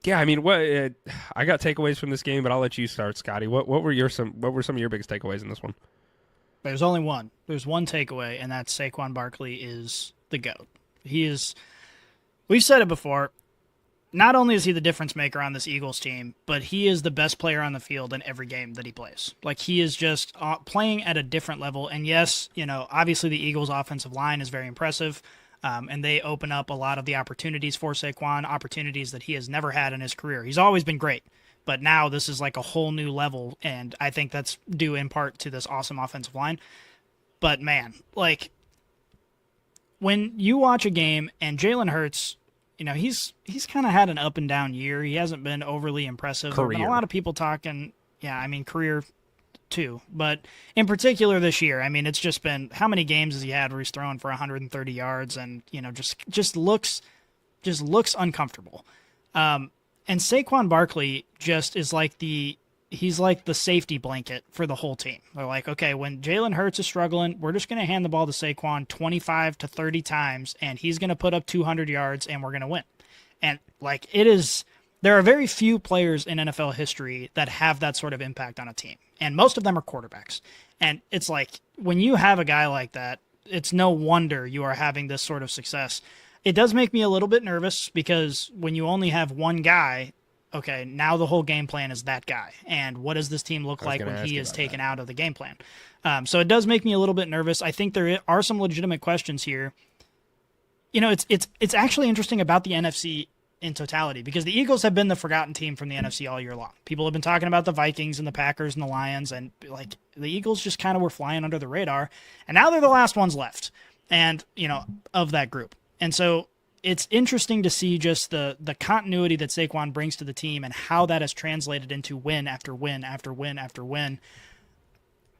yeah, I mean, I got takeaways from this game, but I'll let you start, Scotty. What were some of your biggest takeaways in this one? There's only one. There's one takeaway, and that's Saquon Barkley is the GOAT. He is. We've said it before. Not only is he the difference maker on this Eagles team, but he is the best player on the field in every game that he plays. Like, he is just playing at a different level. And yes, obviously the Eagles' offensive line is very impressive. And they open up a lot of the opportunities for Saquon, opportunities that he has never had in his career. He's always been great, but now this is like a whole new level, and I think that's due in part to this awesome offensive line. But man, like, when you watch a game and Jalen Hurts, he's kind of had an up and down year. He hasn't been overly impressive. There have been a lot of people talking, career too, but in particular this year, I mean, it's just been, how many games has he had where he's throwing for 130 yards and just looks uncomfortable. And Saquon Barkley just is he's like the safety blanket for the whole team. They're like, okay, when Jalen Hurts is struggling, we're just going to hand the ball to Saquon 25 to 30 times, and he's going to put up 200 yards, and we're going to win. And like, there are very few players in NFL history that have that sort of impact on a team, and most of them are quarterbacks. And it's like, when you have a guy like that, it's no wonder you are having this sort of success. It does make me a little bit nervous because when you only have one guy, okay, now the whole game plan is that guy. And what does this team look like when he is taken out of the game plan? So it does make me a little bit nervous. I think there are some legitimate questions here. It's actually interesting about the NFC in totality, because the Eagles have been the forgotten team from the NFC all year long. People have been talking about the Vikings and the Packers and the Lions, and like, the Eagles just kind of were flying under the radar, and now they're the last ones left, and of that group. And so it's interesting to see just the continuity that Saquon brings to the team and how that has translated into win after win after win after win.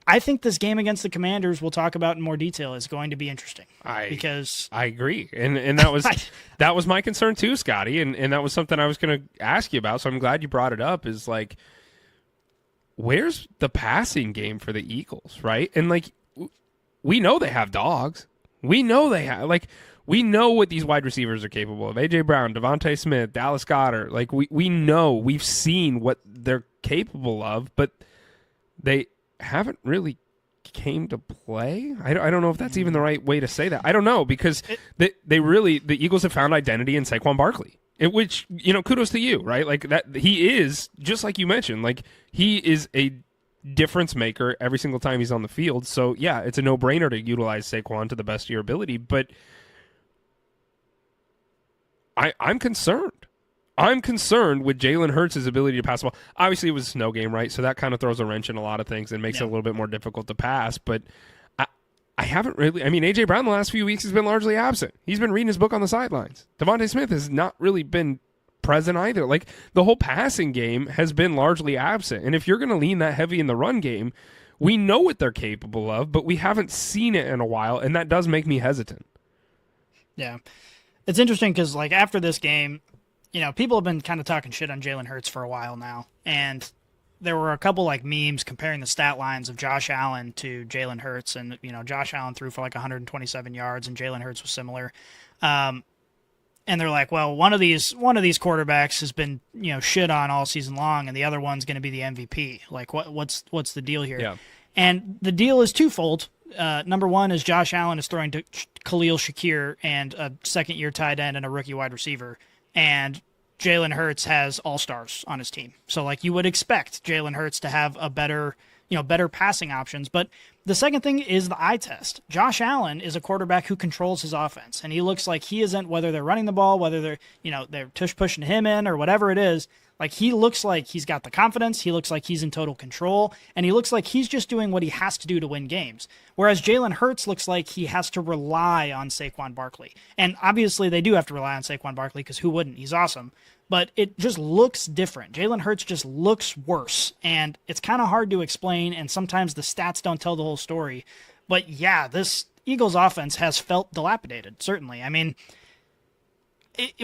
I think this game against the Commanders, we'll talk about in more detail, is going to be interesting. Because I agree, and that was that was my concern too, Scotty, and that was something I was going to ask you about. So I'm glad you brought it up. Is like, where's the passing game for the Eagles, right? And like, we know they have dogs. We know they have. Like, we know what these wide receivers are capable of. A.J. Brown, Devontae Smith, Dallas Goedert. Like, we know. We've seen what they're capable of, but they haven't really came to play. I don't know if that's even the right way to say that. I don't know, because the Eagles have found identity in Saquon Barkley. Which, kudos to you, right? Like, that he is, just like you mentioned, like, he is a difference maker every single time he's on the field. So, yeah, it's a no-brainer to utilize Saquon to the best of your ability, but I'm concerned. I'm concerned with Jalen Hurts' ability to pass the ball. Obviously, it was a snow game, right? So that kind of throws a wrench in a lot of things and makes it a little bit more difficult to pass, but I haven't really. I mean, A.J. Brown the last few weeks has been largely absent. He's been reading his book on the sidelines. Devontae Smith has not really been present either. Like, the whole passing game has been largely absent. And if you're going to lean that heavy in the run game, we know what they're capable of, but we haven't seen it in a while, and that does make me hesitant. Yeah. It's interesting because, like, after this game, people have been kind of talking shit on Jalen Hurts for a while now, and there were a couple like memes comparing the stat lines of Josh Allen to Jalen Hurts, and Josh Allen threw for like 127 yards, and Jalen Hurts was similar. And they're like, well, one of these quarterbacks has been shit on all season long, and the other one's going to be the MVP. Like, what's the deal here? Yeah. And the deal is twofold. Number one is Josh Allen is throwing to Khalil Shakir and a second-year tight end and a rookie wide receiver, and Jalen Hurts has all-stars on his team. So, like, you would expect Jalen Hurts to have a better passing options. But the second thing is the eye test. Josh Allen is a quarterback who controls his offense, and he looks like he isn't, whether they're running the ball, whether they're tush pushing him in or whatever it is, like, he looks like he's got the confidence, he looks like he's in total control, and he looks like he's just doing what he has to do to win games. Whereas Jalen Hurts looks like he has to rely on Saquon Barkley. And obviously they do have to rely on Saquon Barkley, because who wouldn't? He's awesome. But it just looks different. Jalen Hurts just looks worse, and it's kind of hard to explain, and sometimes the stats don't tell the whole story. But yeah, this Eagles offense has felt dilapidated, certainly. I mean,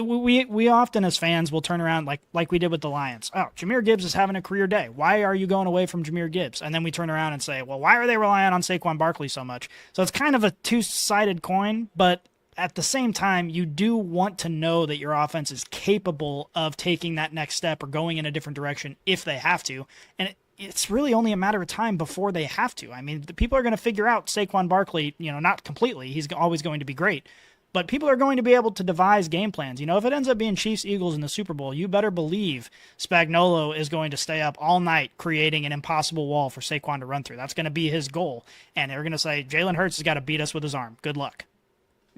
we often as fans will turn around like we did with the Lions. Oh, Jahmyr Gibbs is having a career day. Why are you going away from Jahmyr Gibbs? And then we turn around and say, well, why are they relying on Saquon Barkley so much? So it's kind of a two-sided coin, but at the same time, you do want to know that your offense is capable of taking that next step or going in a different direction if they have to. And it's really only a matter of time before they have to. I mean, the people are going to figure out Saquon Barkley, not completely. He's always going to be great. But people are going to be able to devise game plans. If it ends up being Chiefs-Eagles in the Super Bowl, you better believe Spagnuolo is going to stay up all night creating an impossible wall for Saquon to run through. That's going to be his goal. And they're going to say, Jalen Hurts has got to beat us with his arm. Good luck.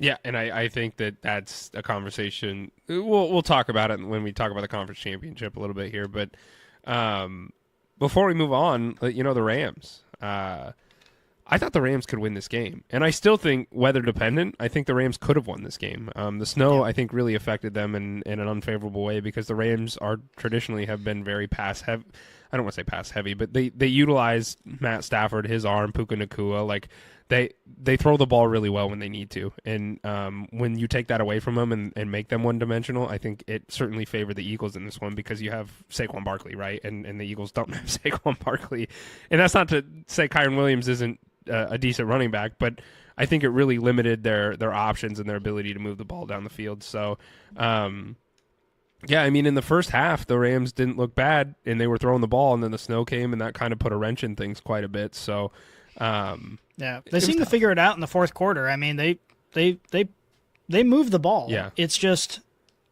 Yeah, and I think that's a conversation. We'll talk about it when we talk about the conference championship a little bit here. But before we move on, the Rams. I thought the Rams could win this game. And I still think, weather dependent, I think the Rams could have won this game. The snow, I think, really affected them in an unfavorable way, because the Rams are traditionally have been very pass heavy. I don't want to say pass heavy, but they utilize Matt Stafford, his arm, Puka Nacua. Like, they throw the ball really well when they need to. And when you take that away from them and make them one-dimensional, I think it certainly favored the Eagles in this one, because you have Saquon Barkley, right? And the Eagles don't have Saquon Barkley. And that's not to say Kyren Williams isn't a decent running back, but I think it really limited their options and their ability to move the ball down the field. So, yeah, I mean, in the first half, the Rams didn't look bad, and they were throwing the ball, and then the snow came, and that kind of put a wrench in things quite a bit. So, yeah, they seemed to figure it out in the fourth quarter. I mean, they moved the ball. Yeah, it's just,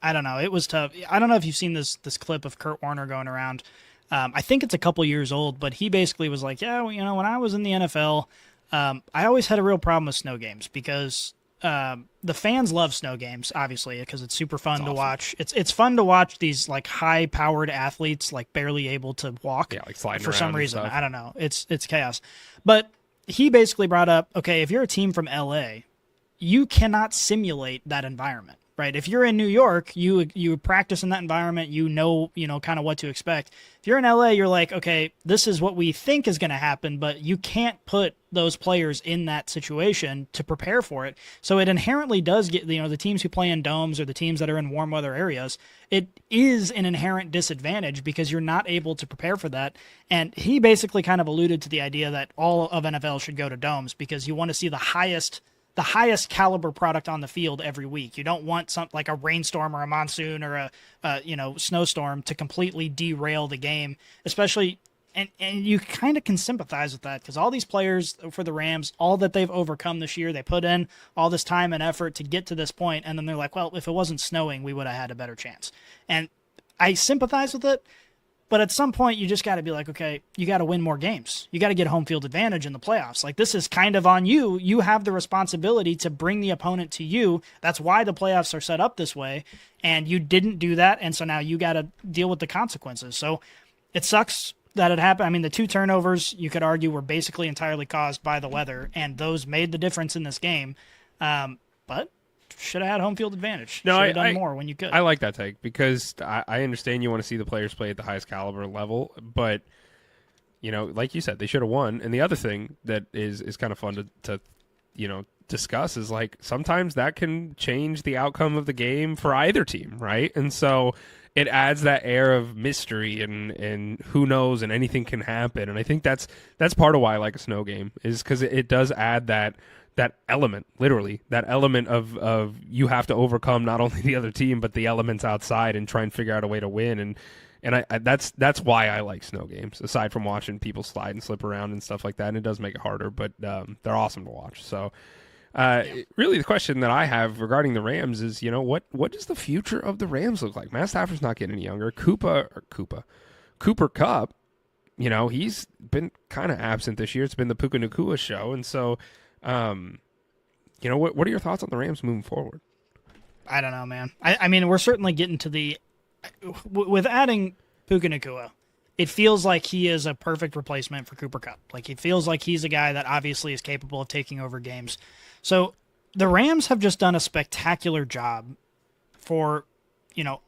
I don't know. It was tough. I don't know if you've seen this clip of Kurt Warner going around. I think it's a couple years old, but he basically was like, yeah, when I was in the NFL, I always had a real problem with snow games, because the fans love snow games, obviously, because it's super fun to watch. It's fun to watch these like high-powered athletes like barely able to walk. Yeah, like sliding for around some and reason. stuff. I don't know. It's chaos. But he basically brought up, okay, if you're a team from LA, you cannot simulate that environment. Right. If you're in New York, you practice in that environment, kind of what to expect. If you're in LA, you're like, okay, this is what we think is going to happen, but you can't put those players in that situation to prepare for it. So it inherently does get, the teams who play in domes or the teams that are in warm weather areas, it is an inherent disadvantage because you're not able to prepare for that. And he basically kind of alluded to the idea that all of NFL should go to domes because you want to see the highest the highest caliber product on the field every week. You don't want something like a rainstorm or a monsoon or a snowstorm to completely derail the game, especially. And you kind of can sympathize with that because all these players for the Rams, all that they've overcome this year, they put in all this time and effort to get to this point, and then they're like, well, if it wasn't snowing, we would have had a better chance. And I sympathize with it, but at some point you just got to be like, okay, you got to win more games. You got to get home field advantage in the playoffs. Like, this is kind of on you. You have the responsibility to bring the opponent to you. That's why the playoffs are set up this way, and you didn't do that, and so now you got to deal with the consequences. So it sucks that it happened. I mean, the 2 turnovers, you could argue, were basically entirely caused by the weather, and those made the difference in this game. But should have had home field advantage. No, should have done more when you could. I like that take because I understand you want to see the players play at the highest caliber level, but like you said, they should have won. And the other thing that is kind of fun to discuss is like sometimes that can change the outcome of the game for either team, right? And so it adds that air of mystery and who knows, and anything can happen. And I think that's part of why I like a snow game, is because it does add that element, literally, that element of you have to overcome not only the other team, but the elements outside and try and figure out a way to win. And I that's why I like snow games, aside from watching people slide and slip around and stuff like that. And it does make it harder, but they're awesome to watch. So really the question that I have regarding the Rams is, what does the future of the Rams look like? Matt Stafford's not getting any younger. Cooper Kupp, he's been kind of absent this year. It's been the Puka Nacua show. And so, what are your thoughts on the Rams moving forward? I don't know, man. I mean, we're certainly getting to with adding Puka Nacua, it feels like he is a perfect replacement for Cooper Kupp. Like, it feels like he's a guy that obviously is capable of taking over games. So the Rams have just done a spectacular job for,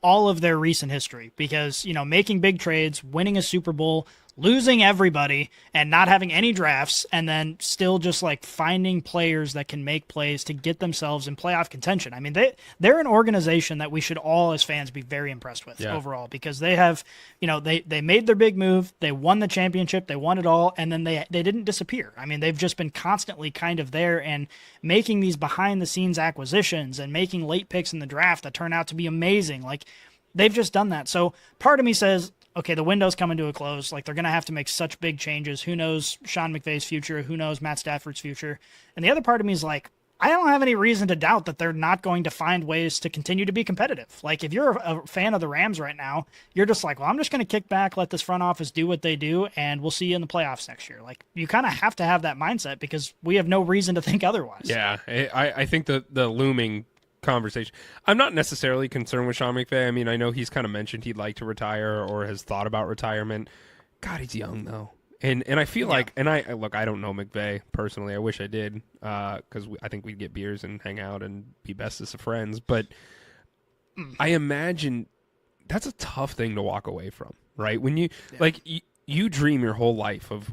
all of their recent history because, making big trades, winning a Super Bowl, losing everybody and not having any drafts, and then still just like finding players that can make plays to get themselves in playoff contention. I mean, they're an organization that we should all as fans be very impressed with overall, because they have, they made their big move, they won the championship, they won it all, and then they didn't disappear. I mean, they've just been constantly kind of there and making these behind the scenes acquisitions and making late picks in the draft that turn out to be amazing. Like, they've just done that. So part of me says, okay, the window's coming to a close. Like, they're going to have to make such big changes. Who knows Sean McVay's future? Who knows Matt Stafford's future? And the other part of me is like, I don't have any reason to doubt that they're not going to find ways to continue to be competitive. Like, if you're a fan of the Rams right now, you're just like, well, I'm just going to kick back, let this front office do what they do, and we'll see you in the playoffs next year. Like, you kind of have to have that mindset because we have no reason to think otherwise. Yeah, I think the looming conversation. I'm not necessarily concerned with Sean McVay. I mean, I know he's kind of mentioned he'd like to retire or has thought about retirement. God, he's young though, and I feel like, and I don't know McVay personally. I wish I did, because I think we'd get beers and hang out and be bestest of friends. But I imagine that's a tough thing to walk away from, right? When you you dream your whole life of,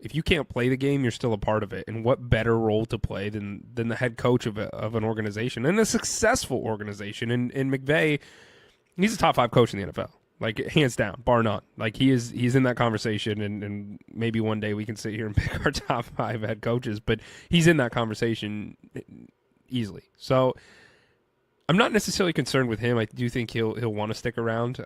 if you can't play the game, you're still a part of it. And what better role to play than the head coach of an organization, and a successful organization. And McVay, he's a top 5 coach in the NFL, like hands down, bar none. Like he's in that conversation, and maybe one day we can sit here and pick our top 5 head coaches, but he's in that conversation easily. So I'm not necessarily concerned with him. I do think he'll want to stick around.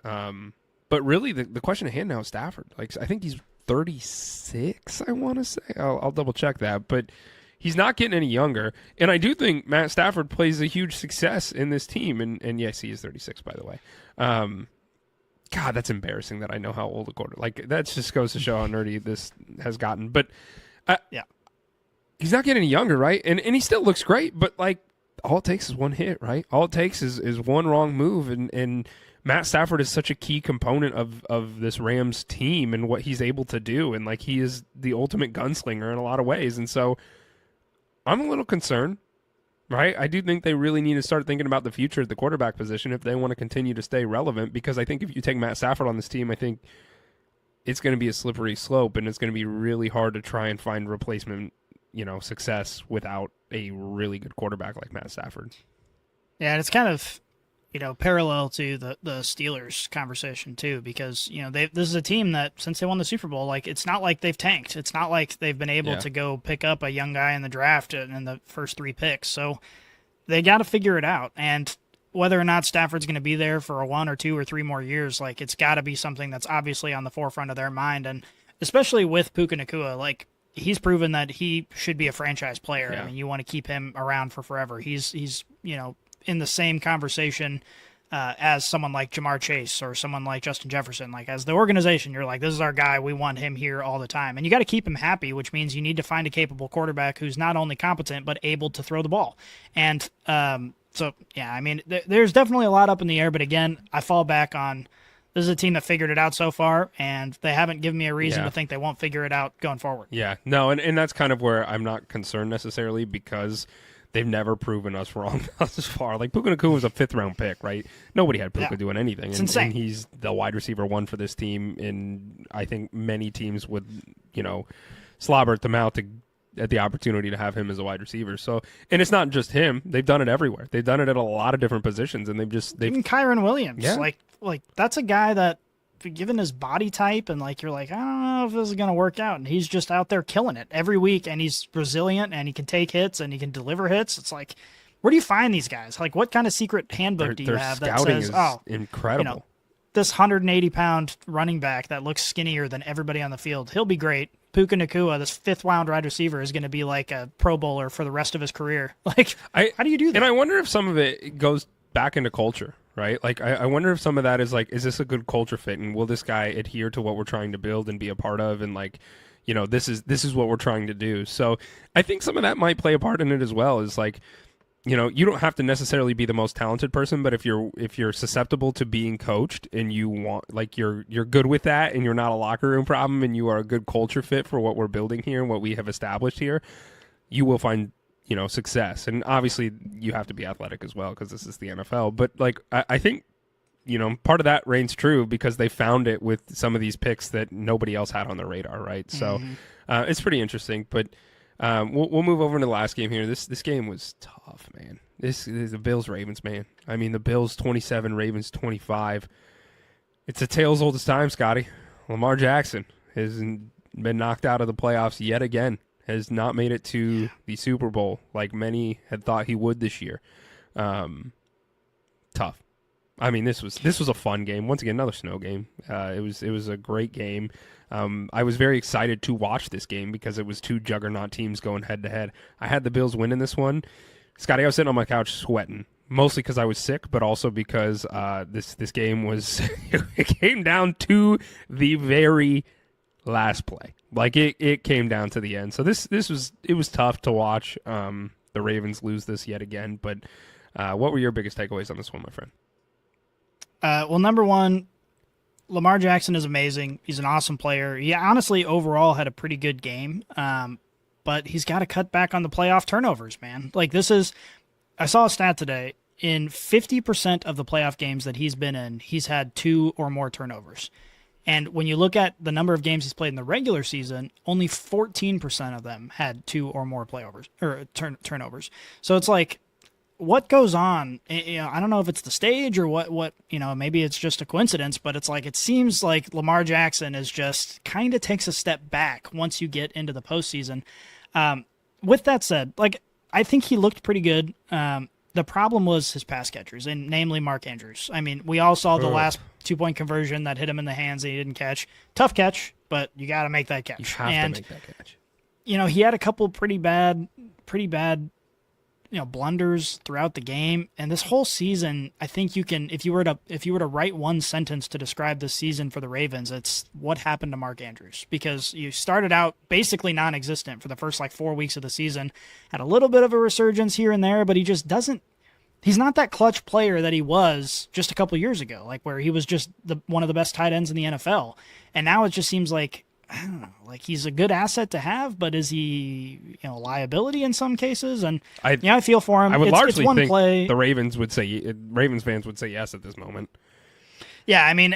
But really, the question at hand now is Stafford. Like, I think he's 36, I want to say. I'll double check that, but he's not getting any younger. And I do think Matt Stafford plays a huge success in this team. And yes, he is 36, by the way. God, that's embarrassing that I know how old a quarter. Like, that just goes to show how nerdy this has gotten. But he's not getting any younger, right? And he still looks great. But like, all it takes is one hit, right? All it takes is one wrong move, and Matt Stafford is such a key component of this Rams team and what he's able to do. And like, he is the ultimate gunslinger in a lot of ways. And so I'm a little concerned, right? I do think they really need to start thinking about the future of the quarterback position if they want to continue to stay relevant, because I think if you take Matt Stafford on this team, I think it's going to be a slippery slope, and it's going to be really hard to try and find replacement, success without a really good quarterback like Matt Stafford. Yeah, and it's kind of, parallel to the Steelers conversation too, because this is a team that since they won the Super Bowl, like it's not like they've tanked. It's not like they've been able to go pick up a young guy in the draft in the first 3 picks. So they got to figure it out. And whether or not Stafford's going to be there for a 1 or 2 or 3 more years, like it's got to be something that's obviously on the forefront of their mind. And especially with Puka Nacua, like he's proven that he should be a franchise player. Yeah. I mean, you want to keep him around for forever. He's in the same conversation as someone like Jamar Chase or someone like Justin Jefferson. Like as the organization, you're like, this is our guy. We want him here all the time. And you got to keep him happy, which means you need to find a capable quarterback who's not only competent, but able to throw the ball. And so, yeah, I mean, there's definitely a lot up in the air. But again, I fall back on this is a team that figured it out so far, and they haven't given me a reason to think they won't figure it out going forward. Yeah, no, and that's kind of where I'm not concerned necessarily because they've never proven us wrong thus far. Like, Puka Nacua was a 5th-round pick, right? Nobody had Puka doing anything. It's insane. And he's the wide receiver 1 for this team, and I think many teams would, slobber at the mouth at the opportunity to have him as a wide receiver. So, and it's not just him. They've done it everywhere. They've done it at a lot of different positions, and even Kyron Williams. Yeah. Like that's a guy that, given his body type, and like you're like, I don't know if this is gonna work out, and he's just out there killing it every week, and he's resilient, and he can take hits, and he can deliver hits. It's like, where do you find these guys? Like, what kind of secret handbook do you have that says, incredible. This 180-pound running back that looks skinnier than everybody on the field, he'll be great. Puka Nacua, this 5th-round wide receiver, is going to be like a Pro Bowler for the rest of his career. Like, how do you do that? And I wonder if some of it goes back into culture, right? Like, I wonder if some of that is like, is this a good culture fit, and will this guy adhere to what we're trying to build and be a part of, and like, this is what we're trying to do. So I think some of that might play a part in it as well. Is like, you don't have to necessarily be the most talented person, but if you're susceptible to being coached and you want, like, you're good with that, and you're not a locker room problem, and you are a good culture fit for what we're building here and what we have established here, you will find success. And obviously you have to be athletic as well because this is the NFL. But like I think part of that reigns true because they found it with some of these picks that nobody else had on their radar, right? So it's pretty interesting. But we'll move over into the last game here. This game was tough, man. This is the Bills-Ravens, man. I mean, the Bills 27, Ravens 25. It's a tale as old as time, Scotty. Lamar Jackson has been knocked out of the playoffs yet again. Has not made it to the Super Bowl like many had thought he would this year. Tough. I mean, this was a fun game. Once again, another snow game. It was a great game. I was very excited to watch this game because it was 2 juggernaut teams going head to head. I had the Bills winning this one. Scotty, I was sitting on my couch sweating, mostly because I was sick, but also because this game was it came down to the very last play. Like it came down to the end. So it was tough to watch the Ravens lose this yet again. But what were your biggest takeaways on this one, my friend? Well, number one, Lamar Jackson is amazing. He's an awesome player. He honestly overall had a pretty good game. But he's got to cut back on the playoff turnovers, man. Like I saw a stat today. In 50% of the playoff games that he's been in, he's had 2 or more turnovers. And when you look at the number of games he's played in the regular season, only 14% of them had 2 or more turnovers. So it's like, what goes on? I don't know if it's the stage or what, maybe it's just a coincidence, but it's like, it seems like Lamar Jackson is just kind of takes a step back once you get into the postseason. With that said, like, I think he looked pretty good. The problem was his pass catchers, and namely Mark Andrews. I mean, we all saw the last 2-point conversion that hit him in the hands that he didn't catch. Tough catch, but you got to make that catch. You have to make that catch. He had a couple pretty bad blunders throughout the game. And this whole season, I think you can, if you were to write one sentence to describe this season for the Ravens, it's what happened to Mark Andrews. Because you started out basically non-existent for the first 4 weeks of the season, had a little bit of a resurgence here and there, but he just he's not that clutch player that he was just a couple years ago, like where he was just one of the best tight ends in the NFL. And now it just seems like, I don't know, like he's a good asset to have, but is he, a liability in some cases? And I feel for him. I would largely think play. The Ravens fans would say yes at this moment. Yeah, I mean,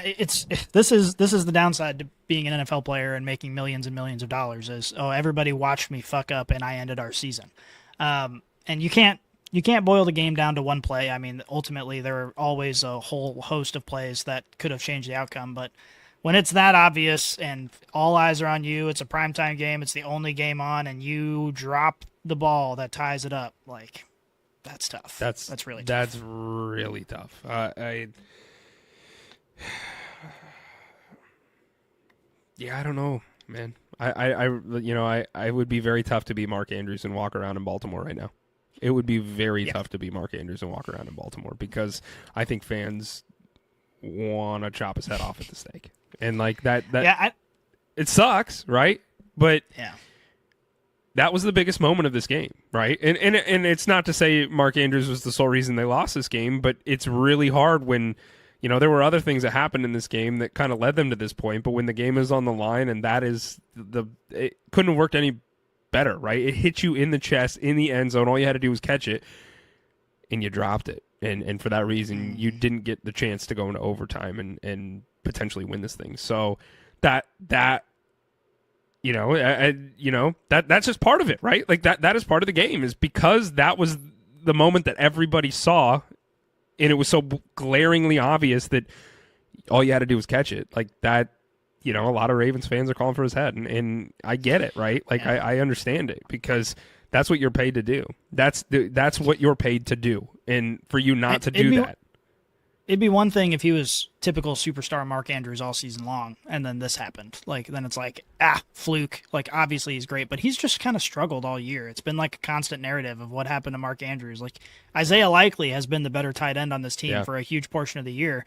this is the downside to being an NFL player and making millions and millions of dollars is, everybody watched me fuck up and I ended our season. And you can't you can't boil the game down to one play. I mean, ultimately there are always a whole host of plays that could have changed the outcome, but when it's that obvious and all eyes are on you, it's a primetime game, it's the only game on, and you drop the ball that ties it up, like, that's tough. That's really tough. That's really tough. Yeah, I don't know, man. I would be very tough to be Mark Andrews and walk around in Baltimore right now. It would be very tough to be Mark Andrews and walk around in Baltimore because I think fans want to chop his head off at the stake. And like that it sucks, right? But that was the biggest moment of this game, right? And it's not to say Mark Andrews was the sole reason they lost this game, but it's really hard when, there were other things that happened in this game that kind of led them to this point, but when the game is on the line and that is it couldn't have worked any better, right? It hit you in the chest, in the end zone. All you had to do was catch it, and you dropped it. And for that reason, you didn't get the chance to go into overtime and potentially win this thing. So that's just part of it, right? Like that is part of the game, is because that was the moment that everybody saw, and it was so glaringly obvious that all you had to do was catch it. Like that, a lot of Ravens fans are calling for his head, and I get it, right? Like I understand it, because that's what you're paid to do. That's what you're paid to do, and for you not to do that. It'd be one thing if he was typical superstar Mark Andrews all season long, and then this happened. Like, then it's like, fluke. Like, obviously he's great, but he's just kind of struggled all year. It's been like a constant narrative of what happened to Mark Andrews. Like, Isaiah Likely has been the better tight end on this team for a huge portion of the year.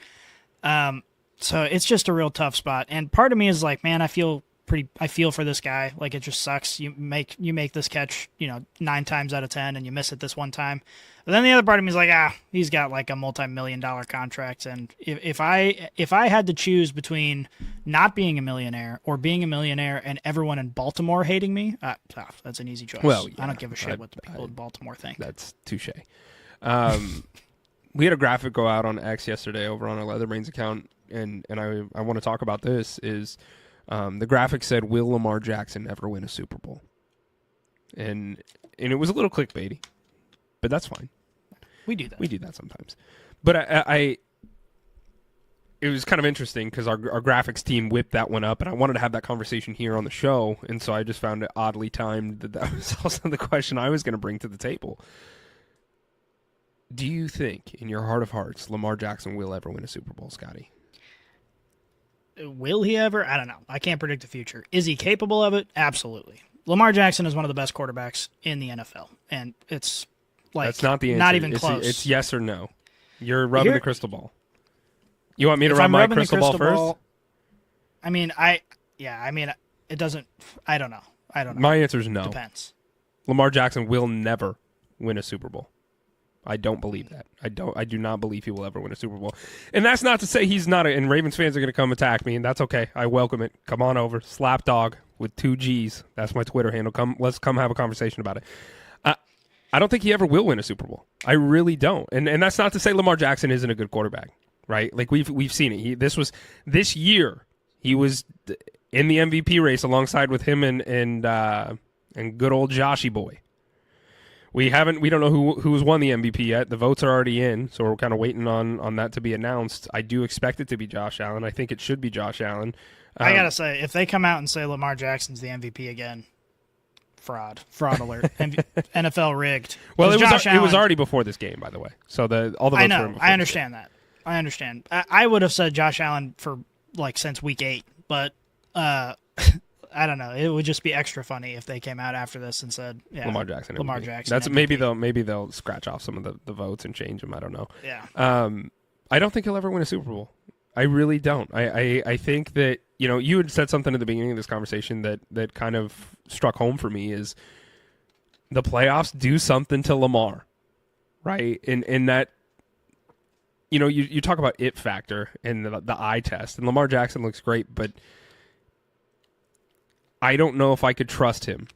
So it's just a real tough spot. And part of me is like, man, I feel for this guy. Like, it just sucks. You make this catch, 9 times out of 10, and you miss it this one time. But then the other part of me is like, he's got like a multi-million-dollar contract, and if I had to choose between not being a millionaire or being a millionaire and everyone in Baltimore hating me, that's an easy choice. Well, yeah, I don't give a shit what the people in Baltimore think. That's touche. We had a graphic go out on X yesterday over on our Leatherbrains account, and I want to talk about this. Is the graphic said, "Will Lamar Jackson ever win a Super Bowl?" And it was a little clickbaity, but that's fine. We do that. We do that sometimes. But it was kind of interesting because our graphics team whipped that one up, and I wanted to have that conversation here on the show, and so I just found it oddly timed that was also the question I was going to bring to the table. Do you think, in your heart of hearts, Lamar Jackson will ever win a Super Bowl, Scotty? Will he ever? I don't know. I can't predict the future. Is he capable of it? Absolutely. Lamar Jackson is one of the best quarterbacks in the NFL, and it's like, that's not the answer. Not even close. It's yes or no. You're rubbing the crystal ball. You want me to rub my crystal ball first? I mean, it doesn't. I don't know. My answer is no. Depends. Lamar Jackson will never win a Super Bowl. I don't believe that. I do not believe he will ever win a Super Bowl. And that's not to say he's not and Ravens fans are going to come attack me, and that's okay. I welcome it. Come on over. Slapdog with 2 G's. That's my Twitter handle. Let's come have a conversation about it. I don't think he ever will win a Super Bowl. I really don't. And that's not to say Lamar Jackson isn't a good quarterback, right? Like we've seen it. This year he was in the MVP race alongside with him and good old Joshy boy. We don't know who's won the MVP yet. The votes are already in, so we're kind of waiting on that to be announced. I do expect it to be Josh Allen. I think it should be Josh Allen. I gotta say, if they come out and say Lamar Jackson's the MVP again, fraud alert, NFL rigged. Well, it was already before this game, by the way. So all the votes were in before. I understand that. I understand. I would have said Josh Allen for since week 8, but I don't know. It would just be extra funny if they came out after this and said, Lamar Jackson. Lamar Jackson. That's MVP. maybe they'll scratch off some of the votes and change them. I don't know. Yeah. I don't think he'll ever win a Super Bowl. I really don't. I think that, you had said something at the beginning of this conversation that kind of struck home for me, is the playoffs do something to Lamar, right? In that, you talk about it factor and the eye test, and Lamar Jackson looks great, but I don't know if I could trust him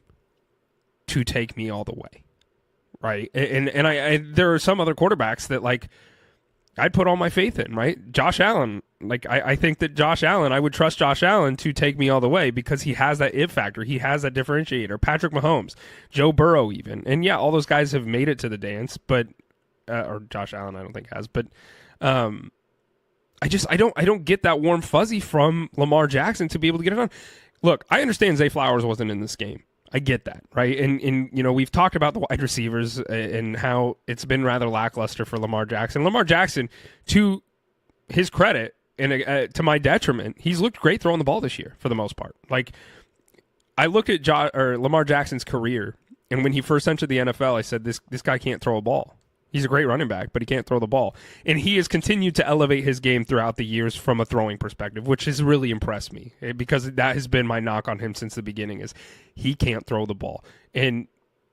to take me all the way, right? And I there are some other quarterbacks that, like, I'd put all my faith in, right? Josh Allen. Like, I think that Josh Allen, I would trust Josh Allen to take me all the way because he has that it factor. He has that differentiator. Patrick Mahomes, Joe Burrow even. And yeah, all those guys have made it to the dance, but or Josh Allen I don't think has, but I don't get that warm fuzzy from Lamar Jackson to be able to get it done. Look, I understand Zay Flowers wasn't in this game. I get that, right? And you know, we've talked about the wide receivers and how it's been rather lackluster for Lamar Jackson. Lamar Jackson, to his credit and to my detriment, he's looked great throwing the ball this year for the most part. Like, I look at Lamar Jackson's career, and when he first entered the NFL, I said, this guy can't throw a ball. He's a great running back, but he can't throw the ball. And he has continued to elevate his game throughout the years from a throwing perspective, which has really impressed me because that has been my knock on him since the beginning is he can't throw the ball and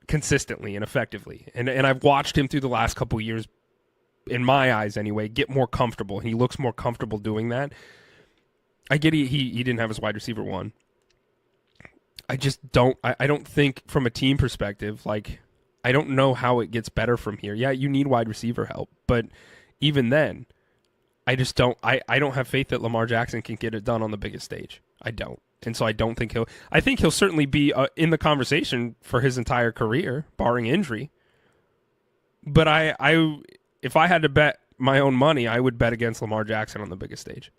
consistently and effectively. And I've watched him through the last couple of years, in my eyes anyway, get more comfortable. And he looks more comfortable doing that. I get he didn't have his wide receiver one. I just don't I don't think from a team perspective, like, I don't know how it gets better from here. Yeah, you need wide receiver help, but even then, I just don't. I don't have faith that Lamar Jackson can get it done on the biggest stage. I don't, and so I don't think he'll. I think he'll certainly be in the conversation for his entire career, barring injury. But if I had to bet my own money, I would bet against Lamar Jackson on the biggest stage.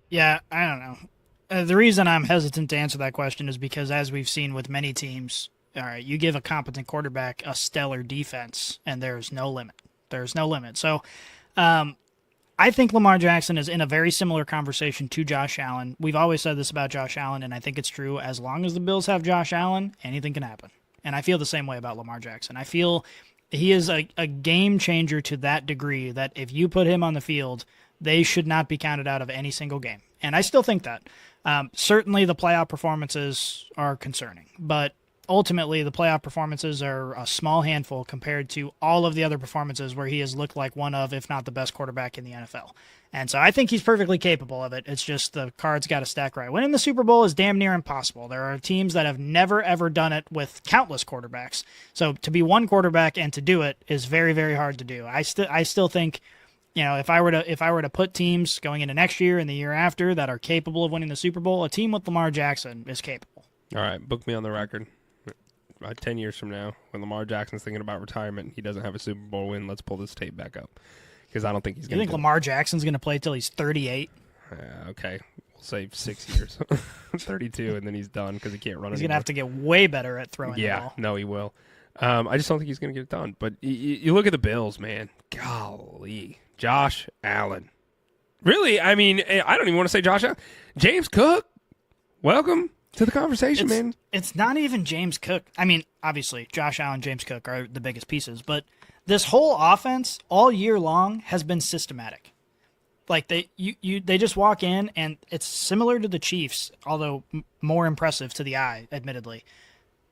Yeah, I don't know. The reason I'm hesitant to answer that question is because, as we've seen with many teams, all right, you give a competent quarterback a stellar defense, and there's no limit. There's no limit. So I think Lamar Jackson is in a very similar conversation to Josh Allen. We've always said this about Josh Allen, and I think it's true. As long as the Bills have Josh Allen, anything can happen. And I feel the same way about Lamar Jackson. I feel he is a game changer to that degree that if you put him on the field, they should not be counted out of any single game. And I still think that. Certainly the playoff performances are concerning, but ultimately, the playoff performances are a small handful compared to all of the other performances where he has looked like one of, if not the best quarterback in the NFL. And so I think he's perfectly capable of it. It's just the cards got to stack right. Winning the Super Bowl is damn near impossible. There are teams that have never, ever done it with countless quarterbacks. So to be one quarterback and to do it is very, very hard to do. I still think, you know, if I were to put teams going into next year and the year after that are capable of winning the Super Bowl, a team with Lamar Jackson is capable. All right, book me on the record. 10 years from now, when Lamar Jackson's thinking about retirement and he doesn't have a Super Bowl win, let's pull this tape back up. Because I don't think he's going to. You think Lamar Jackson's going to play till he's 38? Okay. We'll say 6 years. 32, and then he's done because he can't run anymore. He's going to have to get way better at throwing the ball. No, he will. I just don't think he's going to get it done. But you look at the Bills, man. Golly. Josh Allen. Really? I mean, I don't even want to say Josh Allen. James Cook, welcome to the conversation, man. It's not even James Cook. I mean, obviously, Josh Allen, James Cook are the biggest pieces, but this whole offense all year long has been systematic. Like they just walk in, and it's similar to the Chiefs, although more impressive to the eye, admittedly.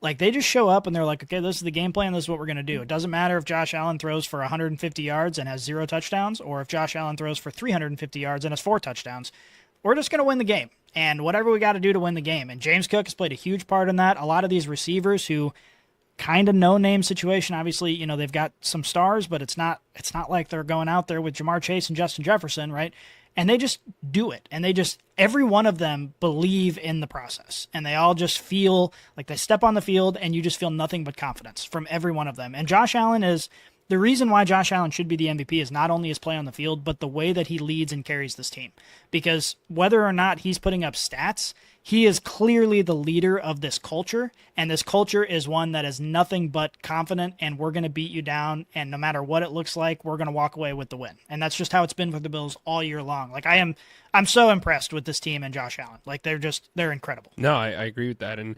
Like they just show up and they're like, okay, this is the game plan. This is what we're going to do. It doesn't matter if Josh Allen throws for 150 yards and has 0 touchdowns, or if Josh Allen throws for 350 yards and has 4 touchdowns. We're just going to win the game. And whatever we got to do to win the game. And James Cook has played a huge part in that. A lot of these receivers who kind of no-name situation, obviously, you know, they've got some stars, but it's not like they're going out there with Jamar Chase and Justin Jefferson, right? And they just do it. And every one of them believe in the process. And they all just feel like they step on the field and you just feel nothing but confidence from every one of them. And Josh Allen is the reason why Josh Allen should be the MVP is not only his play on the field, but the way that he leads and carries this team. Because whether or not he's putting up stats, he is clearly the leader of this culture, and this culture is one that is nothing but confident, and we're going to beat you down, and no matter what it looks like, we're going to walk away with the win. And that's just how it's been for the Bills all year long. Like I'm so impressed with this team and Josh Allen. Like they're incredible. No, I agree with that. And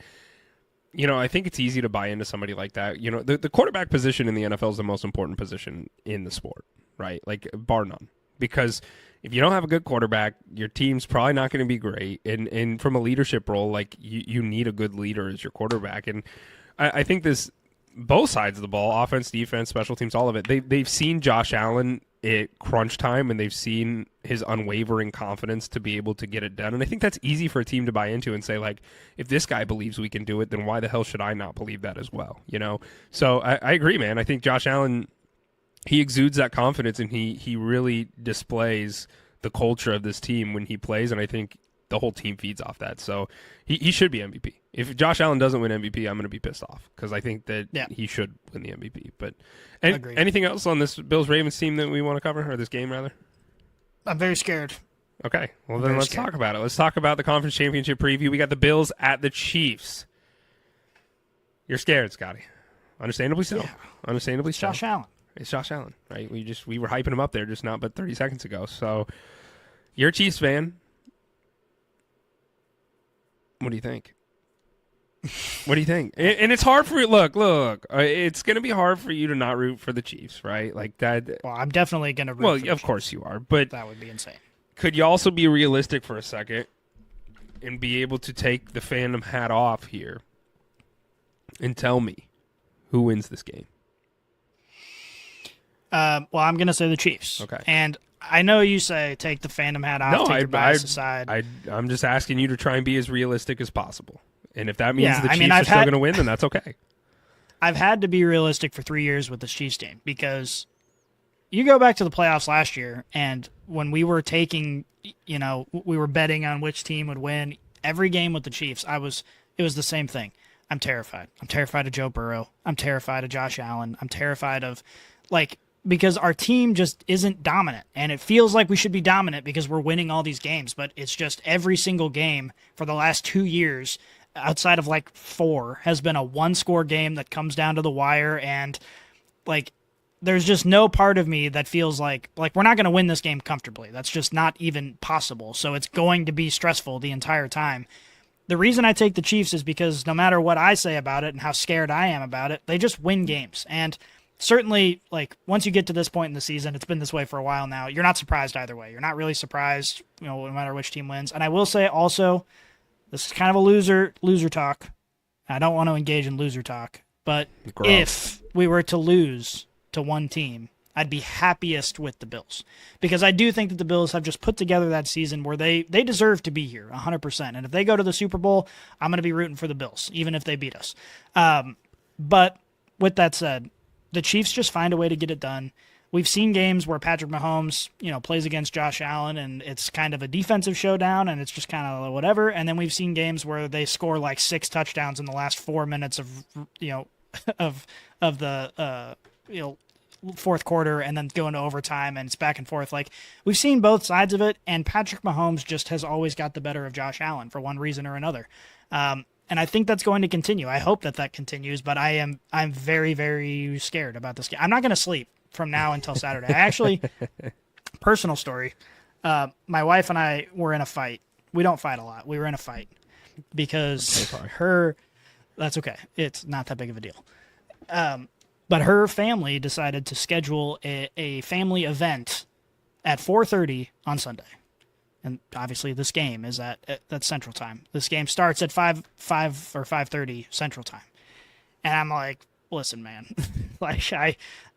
you know, I think it's easy to buy into somebody like that. You know, the quarterback position in the NFL is the most important position in the sport, right? Like, bar none. Because if you don't have a good quarterback, your team's probably not going to be great. And from a leadership role, like, you need a good leader as your quarterback. And I think both sides of the ball, offense, defense, special teams, all of it, they've seen Josh Allen at crunch time, and they've seen his unwavering confidence to be able to get it done. And I think that's easy for a team to buy into and say, like, if this guy believes we can do it, then why the hell should I not believe that as well? You know? So I agree, man. I think Josh Allen he exudes that confidence, and he really displays the culture of this team when he plays, and I think the whole team feeds off that. So he should be MVP. If Josh Allen doesn't win MVP, I'm going to be pissed off because I think that he should win the MVP. But anything else on this Bills-Ravens team that we want to cover, or this game, rather? I'm very scared. Okay, well then let's talk about it. Let's talk about the conference championship preview. We got the Bills at the Chiefs. You're scared, Scotty. Understandably so. Yeah. Understandably so. Josh Allen. It's Josh Allen, right? We were hyping him up there just not but 30 seconds ago. So you're a Chiefs fan. What do you think? What do you think? And it's hard for you. Look. It's going to be hard for you to not root for the Chiefs, right? Like that. Well, I'm definitely going to root for the of Chiefs. Course you are. But that would be insane. Could you also be realistic for a second and be able to take the fandom hat off here and tell me who wins this game? Well, I'm going to say the Chiefs. Okay. And I know you say take the fandom hat off, take your bias aside. I'm just asking you to try and be as realistic as possible. And if that means the Chiefs are still going to win, then that's okay. I've had to be realistic for 3 years with this Chiefs team because you go back to the playoffs last year, and when we were taking, we were betting on which team would win every game with the Chiefs, it was the same thing. I'm terrified. I'm terrified of Joe Burrow. I'm terrified of Josh Allen. I'm terrified of, because our team just isn't dominant, and it feels like we should be dominant because we're winning all these games, but it's just every single game for the last 2 years, outside of 4, has been a one-score game that comes down to the wire, and there's just no part of me that feels like we're not going to win this game comfortably. That's just not even possible. So it's going to be stressful the entire time. The reason I take the Chiefs is because no matter what I say about it and how scared I am about it, they just win games. And certainly, once you get to this point in the season, it's been this way for a while now, you're not surprised either way. You're not really surprised, no matter which team wins. And I will say also, this is kind of a loser talk. I don't want to engage in loser talk, but if we were to lose to one team, I'd be happiest with the Bills, because I do think that the Bills have just put together that season where they deserve to be here 100%. And if they go to the Super Bowl, I'm going to be rooting for the Bills, even if they beat us. But with that said, the Chiefs just find a way to get it done. We've seen games where Patrick Mahomes, plays against Josh Allen, and it's kind of a defensive showdown, and it's just kind of whatever. And then we've seen games where they score 6 touchdowns in the last 4 minutes of the fourth quarter, and then go into overtime, and it's back and forth. We've seen both sides of it, and Patrick Mahomes just has always got the better of Josh Allen for one reason or another. And I think that's going to continue. I hope that continues, but I'm very, very scared about this game. I'm not going to sleep from now until Saturday. I actually, personal story, my wife and I were in a fight. We don't fight a lot. We were in a fight because that's okay. It's not that big of a deal. But her family decided to schedule a family event at 4:30 on Sunday. And obviously this game is at Central Time. This game starts at 5 or 5:30 Central Time. And I'm like, listen, man, I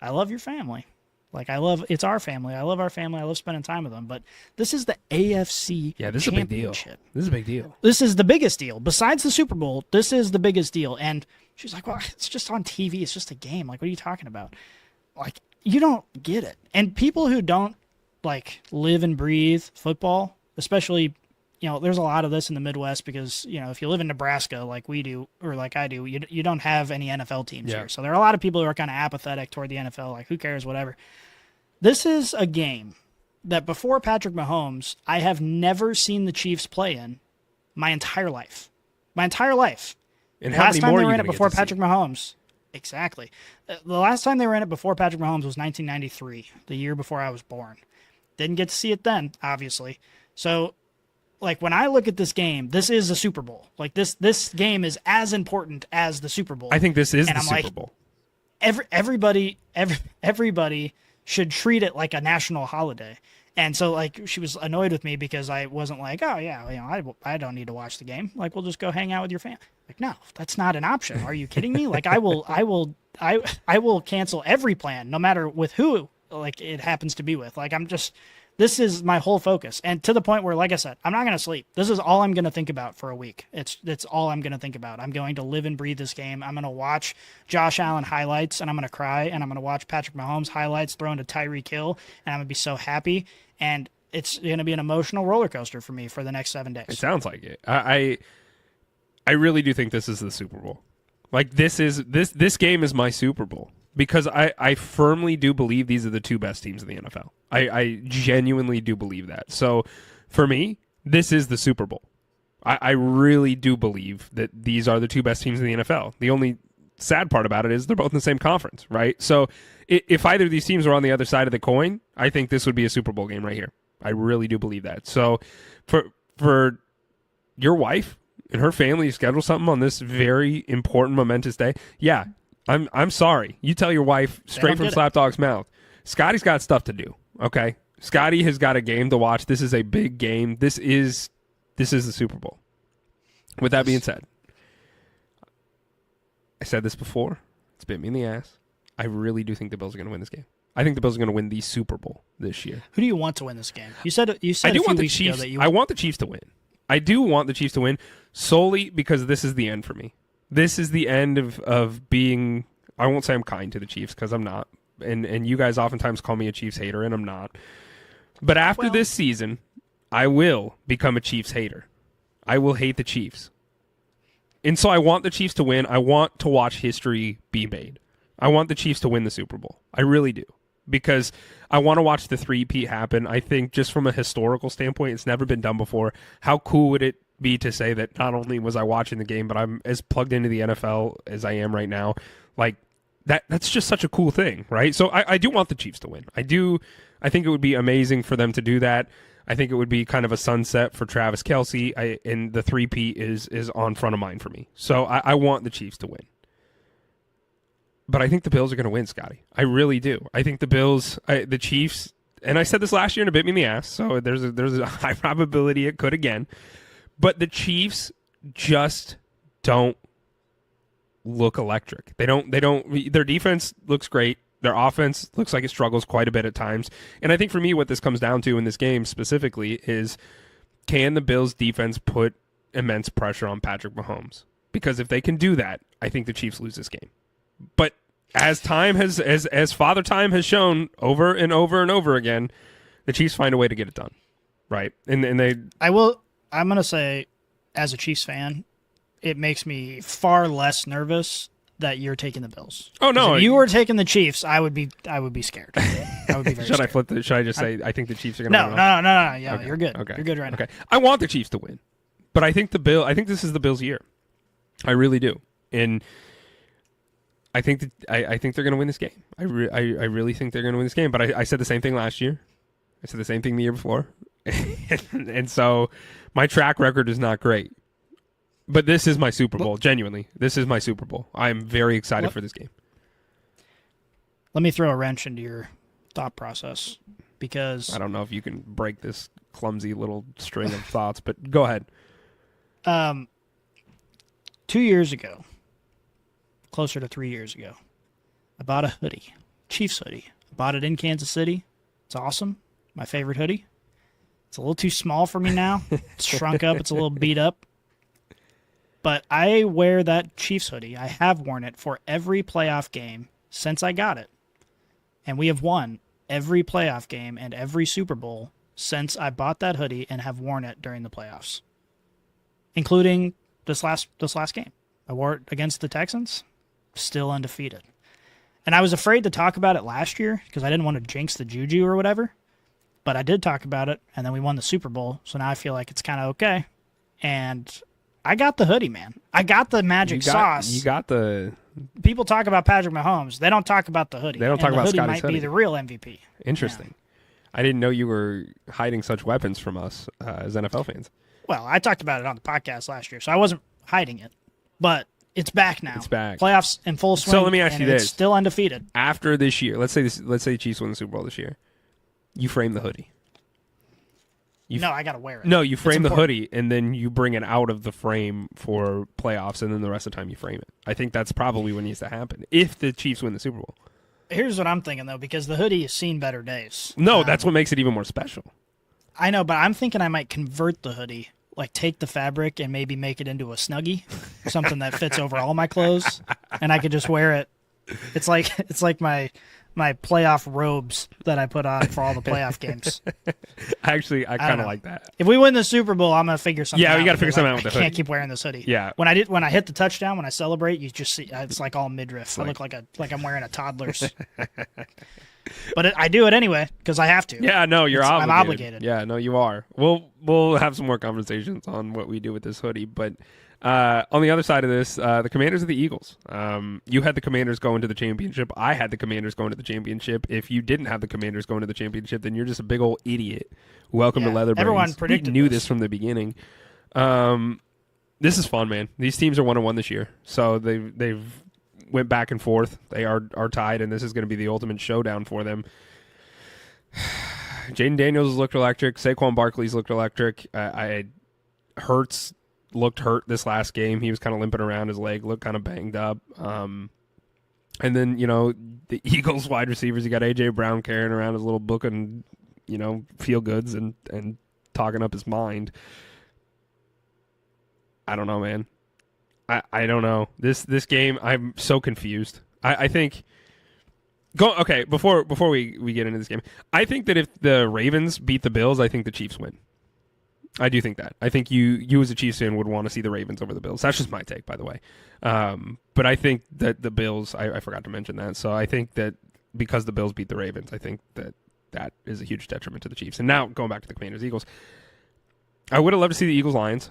love your family. It's our family. I love our family. I love spending time with them. But this is the AFC this is a big deal. This is a big deal. This is the biggest deal. Besides the Super Bowl, this is the biggest deal. And she's like, well, it's just on TV. It's just a game. What are you talking about? You don't get it. And people who don't, live and breathe football, especially, there's a lot of this in the Midwest because, if you live in Nebraska like we do or like I do, you don't have any NFL teams here. So there are a lot of people who are kind of apathetic toward the NFL, who cares, whatever. This is a game that before Patrick Mahomes, I have never seen the Chiefs play in my entire life. My entire life. And the last time they were in it before Patrick Mahomes. Exactly. The last time they were in it before Patrick Mahomes was 1993, the year before I was born. Didn't get to see it then, obviously. So, when I look at this game, this is a Super Bowl. This game is as important as the Super Bowl. I think this is the Super Bowl. Everybody should treat it like a national holiday. And so, she was annoyed with me because I wasn't I don't need to watch the game. We'll just go hang out with your family. No, that's not an option. Are you kidding me? I will cancel every plan, no matter with who it happens to be with. This is my whole focus, and to the point where, like I said, I'm not going to sleep. This is all I'm going to think about for a week. It's all I'm going to think about. I'm going to live and breathe this game. I'm going to watch Josh Allen highlights, and I'm going to cry, and I'm going to watch Patrick Mahomes highlights thrown to Tyreek Hill, and I'm going to be so happy. And it's going to be an emotional roller coaster for me for the next 7 days. It sounds like it. I really do think this is the Super Bowl. Like this game is my Super Bowl. Because I firmly do believe these are the two best teams in the NFL. I genuinely do believe that. So, for me, this is the Super Bowl. I really do believe that these are the two best teams in the NFL. The only sad part about it is they're both in the same conference, right? So, if either of these teams were on the other side of the coin, I think this would be a Super Bowl game right here. I really do believe that. So, for your wife and her family to schedule something on this very important, momentous day, yeah, I'm sorry. You tell your wife straight from Slapdog's mouth. Scotty's got stuff to do. Okay, Scotty has got a game to watch. This is a big game. This is the Super Bowl. With that being said, I said this before. It's bit me in the ass. I really do think the Bills are going to win this game. I think the Bills are going to win the Super Bowl this year. Who do you want to win this game? You said I do want the Chiefs. I want the Chiefs to win. I do want the Chiefs to win solely because this is the end for me. This is the end of being, I won't say I'm kind to the Chiefs because I'm not. And you guys oftentimes call me a Chiefs hater, and I'm not. But after this season, I will become a Chiefs hater. I will hate the Chiefs. And so I want the Chiefs to win. I want to watch history be made. I want the Chiefs to win the Super Bowl. I really do. Because I want to watch the three-peat happen. I think just from a historical standpoint, it's never been done before. How cool would it be to say that not only was I watching the game, but I'm as plugged into the NFL as I am right now? Like, that's just such a cool thing, right? So I do want the Chiefs to win. I think it would be amazing for them to do that. I think it would be kind of a sunset for Travis Kelce, and the three-peat is on front of mind for me. So I want the Chiefs to win. But I think the Bills are going to win, Scotty. I really do. I think the Chiefs, and I said this last year and it bit me in the ass, so there's a high probability it could again. But the Chiefs just don't look electric. They don't. Their defense looks great. Their offense looks like it struggles quite a bit at times. And I think for me, what this comes down to in this game specifically is, can the Bills defense put immense pressure on Patrick Mahomes? Because if they can do that, I think the Chiefs lose this game. But as Father Time has shown over and over and over again, the Chiefs find a way to get it done, right? And they. I'm gonna say, as a Chiefs fan, it makes me far less nervous that you're taking the Bills. Oh no! If you were taking the Chiefs, I would be scared. I would be very Should scared. I flip it? Should I just say I think the Chiefs are gonna win? No. Yeah, okay. You're good. Okay. You're good right now. Okay. I want the Chiefs to win, but I think this is the Bills' year. I really do, and I think they're going to win this game. I really think they're going to win this game. But I said the same thing last year. I said the same thing the year before, and so my track record is not great. But this is my Super Bowl. Genuinely, this is my Super Bowl. I am very excited for this game. Let me throw a wrench into your thought process because I don't know if you can break this clumsy little string of thoughts, but go ahead. 2 years ago, closer to 3 years ago, I bought a hoodie, Chiefs hoodie. I bought it in Kansas City. It's awesome. My favorite hoodie. It's a little too small for me now. It's shrunk up. It's a little beat up. But I wear that Chiefs hoodie. I have worn it for every playoff game since I got it. And we have won every playoff game and every Super Bowl since I bought that hoodie and have worn it during the playoffs, including this last game. I wore it against the Texans, still undefeated. And I was afraid to talk about it last year because I didn't want to jinx the juju or whatever. But I did talk about it, and then we won the Super Bowl, so now I feel like it's kind of okay. And I got the hoodie, man. I got the magic sauce. You got the... People talk about Patrick Mahomes. They don't talk about the hoodie. They don't talk about Scotty's hoodie. Might be the real MVP. Interesting. Yeah. I didn't know you were hiding such weapons from us as NFL fans. Well, I talked about it on the podcast last year, so I wasn't hiding it. But it's back now. It's back. Playoffs in full swing. So let me ask you this: it's still undefeated. After this year, let's say the Chiefs win the Super Bowl this year, you frame the hoodie. No, I gotta wear it. No, you frame the hoodie and then you bring it out of the frame for playoffs, and then the rest of the time you frame it. I think that's probably what needs to happen if the Chiefs win the Super Bowl. here's what I'm thinking, though, because the hoodie has seen better days. No, that's what makes it even more special. I know, but I'm thinking I might convert the hoodie, like take the fabric and maybe make it into a Snuggie, something that fits over all my clothes, and I could just wear it. It's like my playoff robes that I put on for all the playoff games. Actually, I kind of like that. If we win the Super Bowl, I'm gonna figure something out. Yeah, we got to figure something out with the hoodie. I can't keep wearing this hoodie. Yeah. When I hit the touchdown, when I celebrate, you just see it's like all midriff. I look like I'm wearing a toddler's. But I do it anyway because I have to. Yeah, no, you're obligated. I'm obligated. Yeah, no, you are. We'll have some more conversations on what we do with this hoodie, but on the other side of this, the Commanders are the Eagles. You had the Commanders going to the championship. I had the Commanders going to the championship. If you didn't have the Commanders going to the championship, then you're just a big old idiot. Welcome to Leather Brains. Everyone predicted we knew this from the beginning. This is fun, man. These teams are 1-1 this year, so they've went back and forth. They are tied, and this is going to be the ultimate showdown for them. Jayden Daniels looked electric. Saquon Barkley's looked electric. Hurts looked hurt this last game. He was kind of limping around. His leg looked kind of banged up. And then, the Eagles wide receivers, you got A.J. Brown carrying around his little book and, feel goods and talking up his mind. I don't know, man. I don't know. This game, I'm so confused. I think... Before we get into this game, I think that if the Ravens beat the Bills, I think the Chiefs win. I do think that. I think you as a Chiefs fan would want to see the Ravens over the Bills. That's just my take, by the way. But I think that the Bills, I forgot to mention that. So I think that because the Bills beat the Ravens, I think that is a huge detriment to the Chiefs. And now going back to the Commanders-Eagles, I would have loved to see the Eagles-Lions.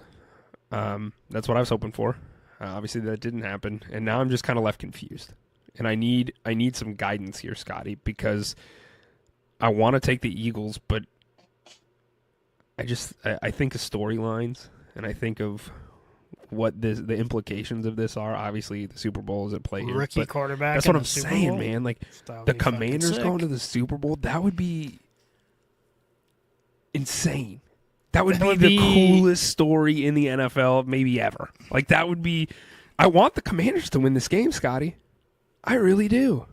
That's what I was hoping for. Obviously, that didn't happen. And now I'm just kind of left confused. And I need some guidance here, Scotty, because I want to take the Eagles, but I think of storylines, and I think of what the implications of this are. Obviously, the Super Bowl is at play here. Rookie quarterback. That's what I'm saying, man. Like the Commanders going to the Super Bowl, that would be insane. That would be the coolest story in the NFL maybe ever. Like that would be. I want the Commanders to win this game, Scotty. I really do.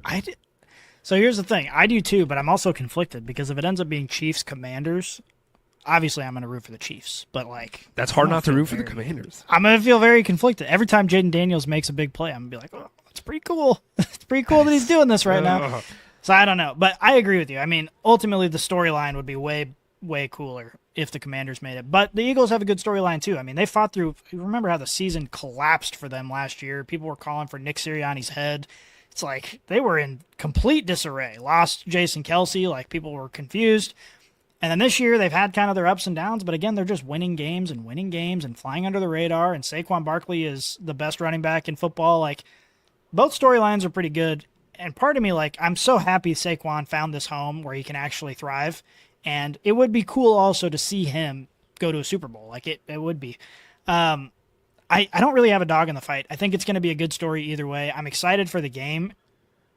So here's the thing. I do too, but I'm also conflicted because if it ends up being Chiefs-Commanders, obviously I'm going to root for the Chiefs. But that's hard not to root for the Commanders. I'm going to feel very conflicted. Every time Jayden Daniels makes a big play, I'm going to be like, oh, that's pretty cool. It's pretty cool that he's doing this right now. So I don't know. But I agree with you. I mean, ultimately the storyline would be way, way cooler if the Commanders made it. But the Eagles have a good storyline too. I mean, they fought through. Remember how the season collapsed for them last year? People were calling for Nick Sirianni's head. It's like they were in complete disarray. Lost Jason Kelce, people were confused. And then this year they've had kind of their ups and downs, but again, they're just winning games and flying under the radar. And Saquon Barkley is the best running back in football. Both storylines are pretty good. And part of me, I'm so happy Saquon found this home where he can actually thrive. And it would be cool also to see him go to a Super Bowl. It would be. I don't really have a dog in the fight. I think it's going to be a good story either way. I'm excited for the game.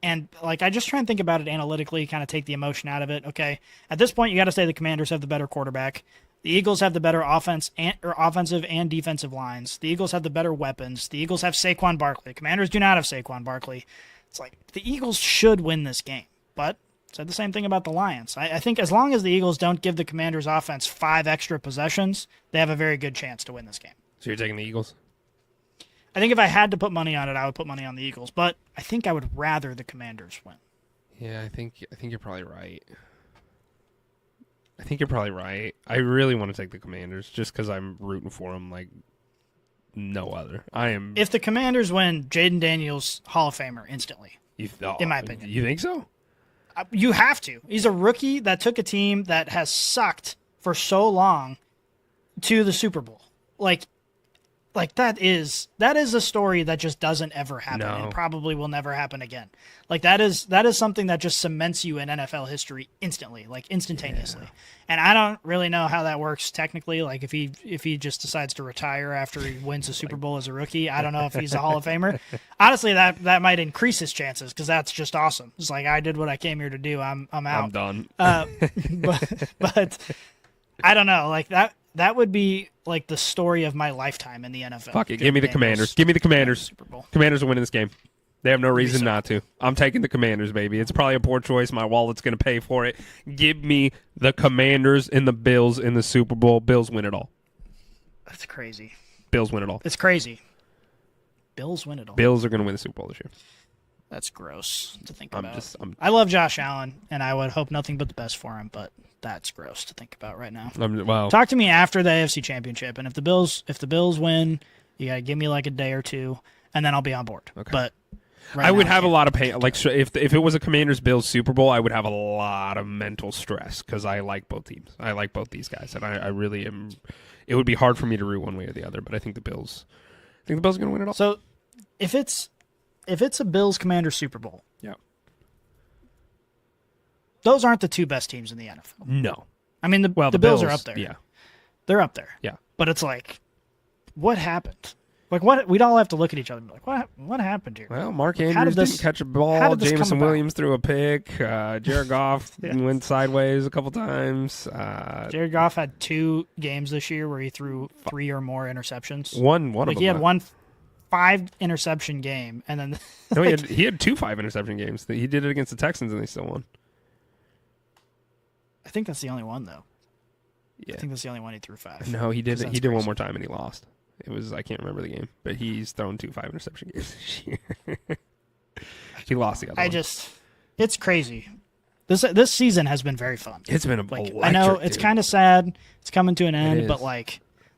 And, I just try and think about it analytically, kind of take the emotion out of it. Okay, at this point, you got to say the Commanders have the better quarterback. The Eagles have the better offensive and defensive lines. The Eagles have the better weapons. The Eagles have Saquon Barkley. The Commanders do not have Saquon Barkley. It's the Eagles should win this game. But said the same thing about the Lions. I think as long as the Eagles don't give the Commanders offense 5 extra possessions, they have a very good chance to win this game. So you're taking the Eagles? I think if I had to put money on it, I would put money on the Eagles, but I think I would rather the Commanders win. Yeah, I think you're probably right. I really want to take the Commanders just because I'm rooting for them like no other. If the Commanders win, Jayden Daniels, Hall of Famer instantly, in my opinion. You think so? You have to. He's a rookie that took a team that has sucked for so long to the Super Bowl. That is a story that just doesn't ever happen and probably will never happen again. That is something that just cements you in NFL history instantly, instantaneously. Yeah. And I don't really know how that works technically. If he just decides to retire after he wins the Super Bowl as a rookie, I don't know if he's a Hall of Famer. Honestly, that might increase his chances because that's just awesome. It's I did what I came here to do. I'm out. I'm done. But I don't know. That would be the story of my lifetime in the NFL. Fuck it. Give me the Commanders. Give me the Commanders. Super Bowl. Commanders will win this game. They have no reason not to. I'm taking the Commanders, baby. It's probably a poor choice. My wallet's going to pay for it. Give me the Commanders and the Bills in the Super Bowl. Bills win it all. That's crazy. Bills win it all. It's crazy. Bills win it all. Bills are going to win the Super Bowl this year. That's gross to think about. I love Josh Allen, and I would hope nothing but the best for him, but that's gross to think about right now. Well, talk to me after the AFC Championship, and if the Bills win, you got to give me like a day or two, and then I'll be on board. Okay. But I would have a lot of pain. Like if it was a Commanders-Bills Super Bowl, I would have a lot of mental stress because I like both teams. I like both these guys, and I really am. It would be hard for me to root one way or the other, but I think the Bills are going to win it all. So if it's a Bills-Commanders Super Bowl, yeah, those aren't the two best teams in the NFL. No, I mean the Bills are up there. Yeah, they're up there. Yeah, but it's like, what happened? Like what? We'd all have to look at each other and be like, what happened here? Well, Mark Andrews didn't catch a ball. Jameson Williams threw a pick. Jared Goff went sideways a couple times. Jared Goff had 2 games this year where he threw 3 or more interceptions. One of them. He had one 5 interception game, and then no, he had 2 5 interception games. He did it against the Texans, and they still won. I think that's the only one, though. Yeah. I think that's the only one he threw 5. No, he did. He did one more time, and he lost. It was I can't remember the game, but he's thrown 2 5 interception games this year. He lost the other one. It's crazy. This season has been very fun. It's been I know it's kind of sad. It's coming to an end, but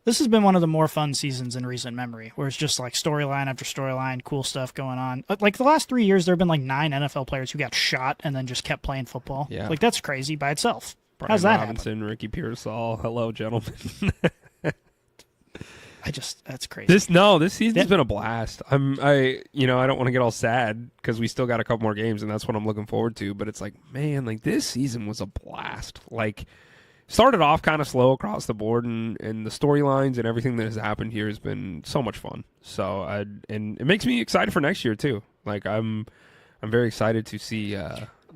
this has been one of the more fun seasons in recent memory, where it's just like storyline after storyline, cool stuff going on. Like the last 3 years, there have been like 9 NFL players who got shot and then just kept playing football. Yeah, like that's crazy by itself. Brian How's that Robinson, happen? Ricky Pearsall. Hello, gentlemen. That's crazy. This season's been a blast. I don't want to get all sad because we still got a couple more games, and that's what I'm looking forward to. But it's like, man, like this season was a blast. Like, started off kind of slow across the board, and the storylines and everything that has happened here has been so much fun. So, and it makes me excited for next year too. Like, I'm very excited to see.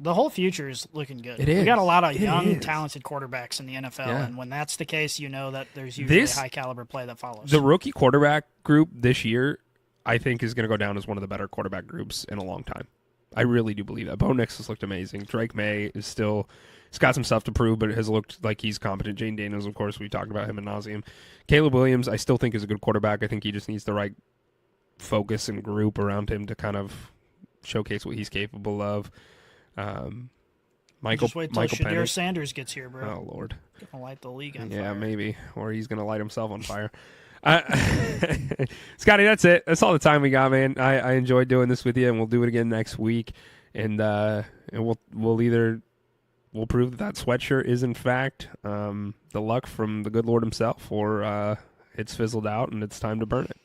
The whole future is looking good. It is. We got a lot of young, talented quarterbacks in the NFL, and when that's the case, you know that there's usually high caliber play that follows. The rookie quarterback group this year, I think, is going to go down as one of the better quarterback groups in a long time. I really do believe that. Bo Nix has looked amazing. Drake May is still, he's got some stuff to prove, but it has looked like he's competent. Jayden Daniels, of course, we talked about him ad nauseum. Caleb Williams, I still think is a good quarterback. I think he just needs the right focus and group around him to kind of showcase what he's capable of. Just wait till Shadir Penix. Sanders gets here, bro. Oh, Lord. Gonna light the league on fire. Yeah, maybe. Or he's going to light himself on fire. Scotty, that's it. That's all the time we got, man. I enjoyed doing this with you, and we'll do it again next week. And we'll prove that sweatshirt is, in fact, the luck from the good Lord himself, or it's fizzled out and it's time to burn it.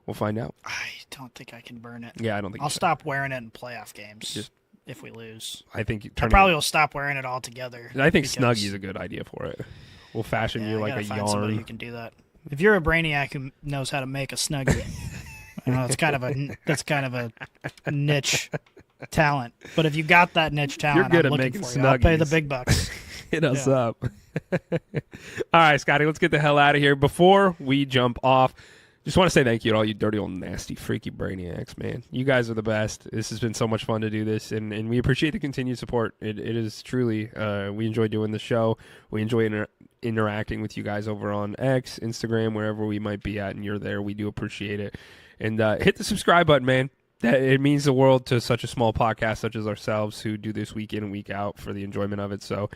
We'll find out. I don't think I can burn it. Yeah, I don't think I'll stop wearing it in playoff games. If we lose, I think I probably will stop wearing it altogether. I think Snuggie's a good idea for it. We'll fashion you like a yarn. Somebody who can do that. If you're a brainiac who knows how to make a Snuggie, that's kind of a niche talent. But if you got that niche talent, you're good I'm at looking making for you. Snuggies. I'll pay the big bucks. Hit us up. All right, Scotty, let's get the hell out of here. Before we jump off, just want to say thank you to all you dirty old nasty freaky brainiacs, man. You guys are the best. This has been so much fun to do this, and we appreciate the continued support. It is truly, we enjoy doing the show. We enjoy interacting with you guys over on X, Instagram, wherever we might be at, and you're there. We do appreciate it. And hit the subscribe button, man. It means the world to such a small podcast such as ourselves who do this week in and week out for the enjoyment of it. So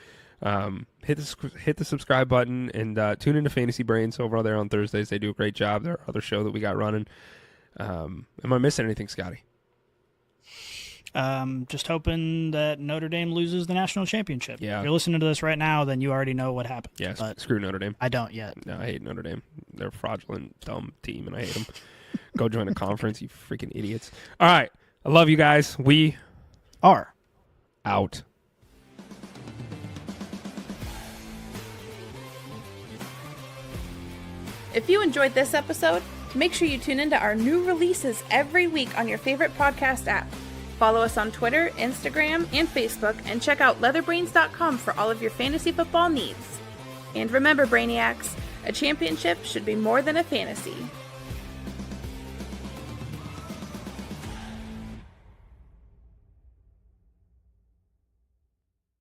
hit the subscribe button and tune into Fantasy Brains over there on Thursdays. They do a great job. Their other show that we got running. Am I missing anything, Scotty? Just hoping that Notre Dame loses the national championship. Yeah. If you're listening to this right now, then you already know what happened. Yes, but screw Notre Dame. I don't yet. No, I hate Notre Dame. They're a fraudulent, dumb team, and I hate them. Go join a conference, you freaking idiots. All right. I love you guys. We are out. If you enjoyed this episode, make sure you tune into our new releases every week on your favorite podcast app. Follow us on Twitter, Instagram, and Facebook, and check out leatherbrains.com for all of your fantasy football needs. And remember, Brainiacs, a championship should be more than a fantasy.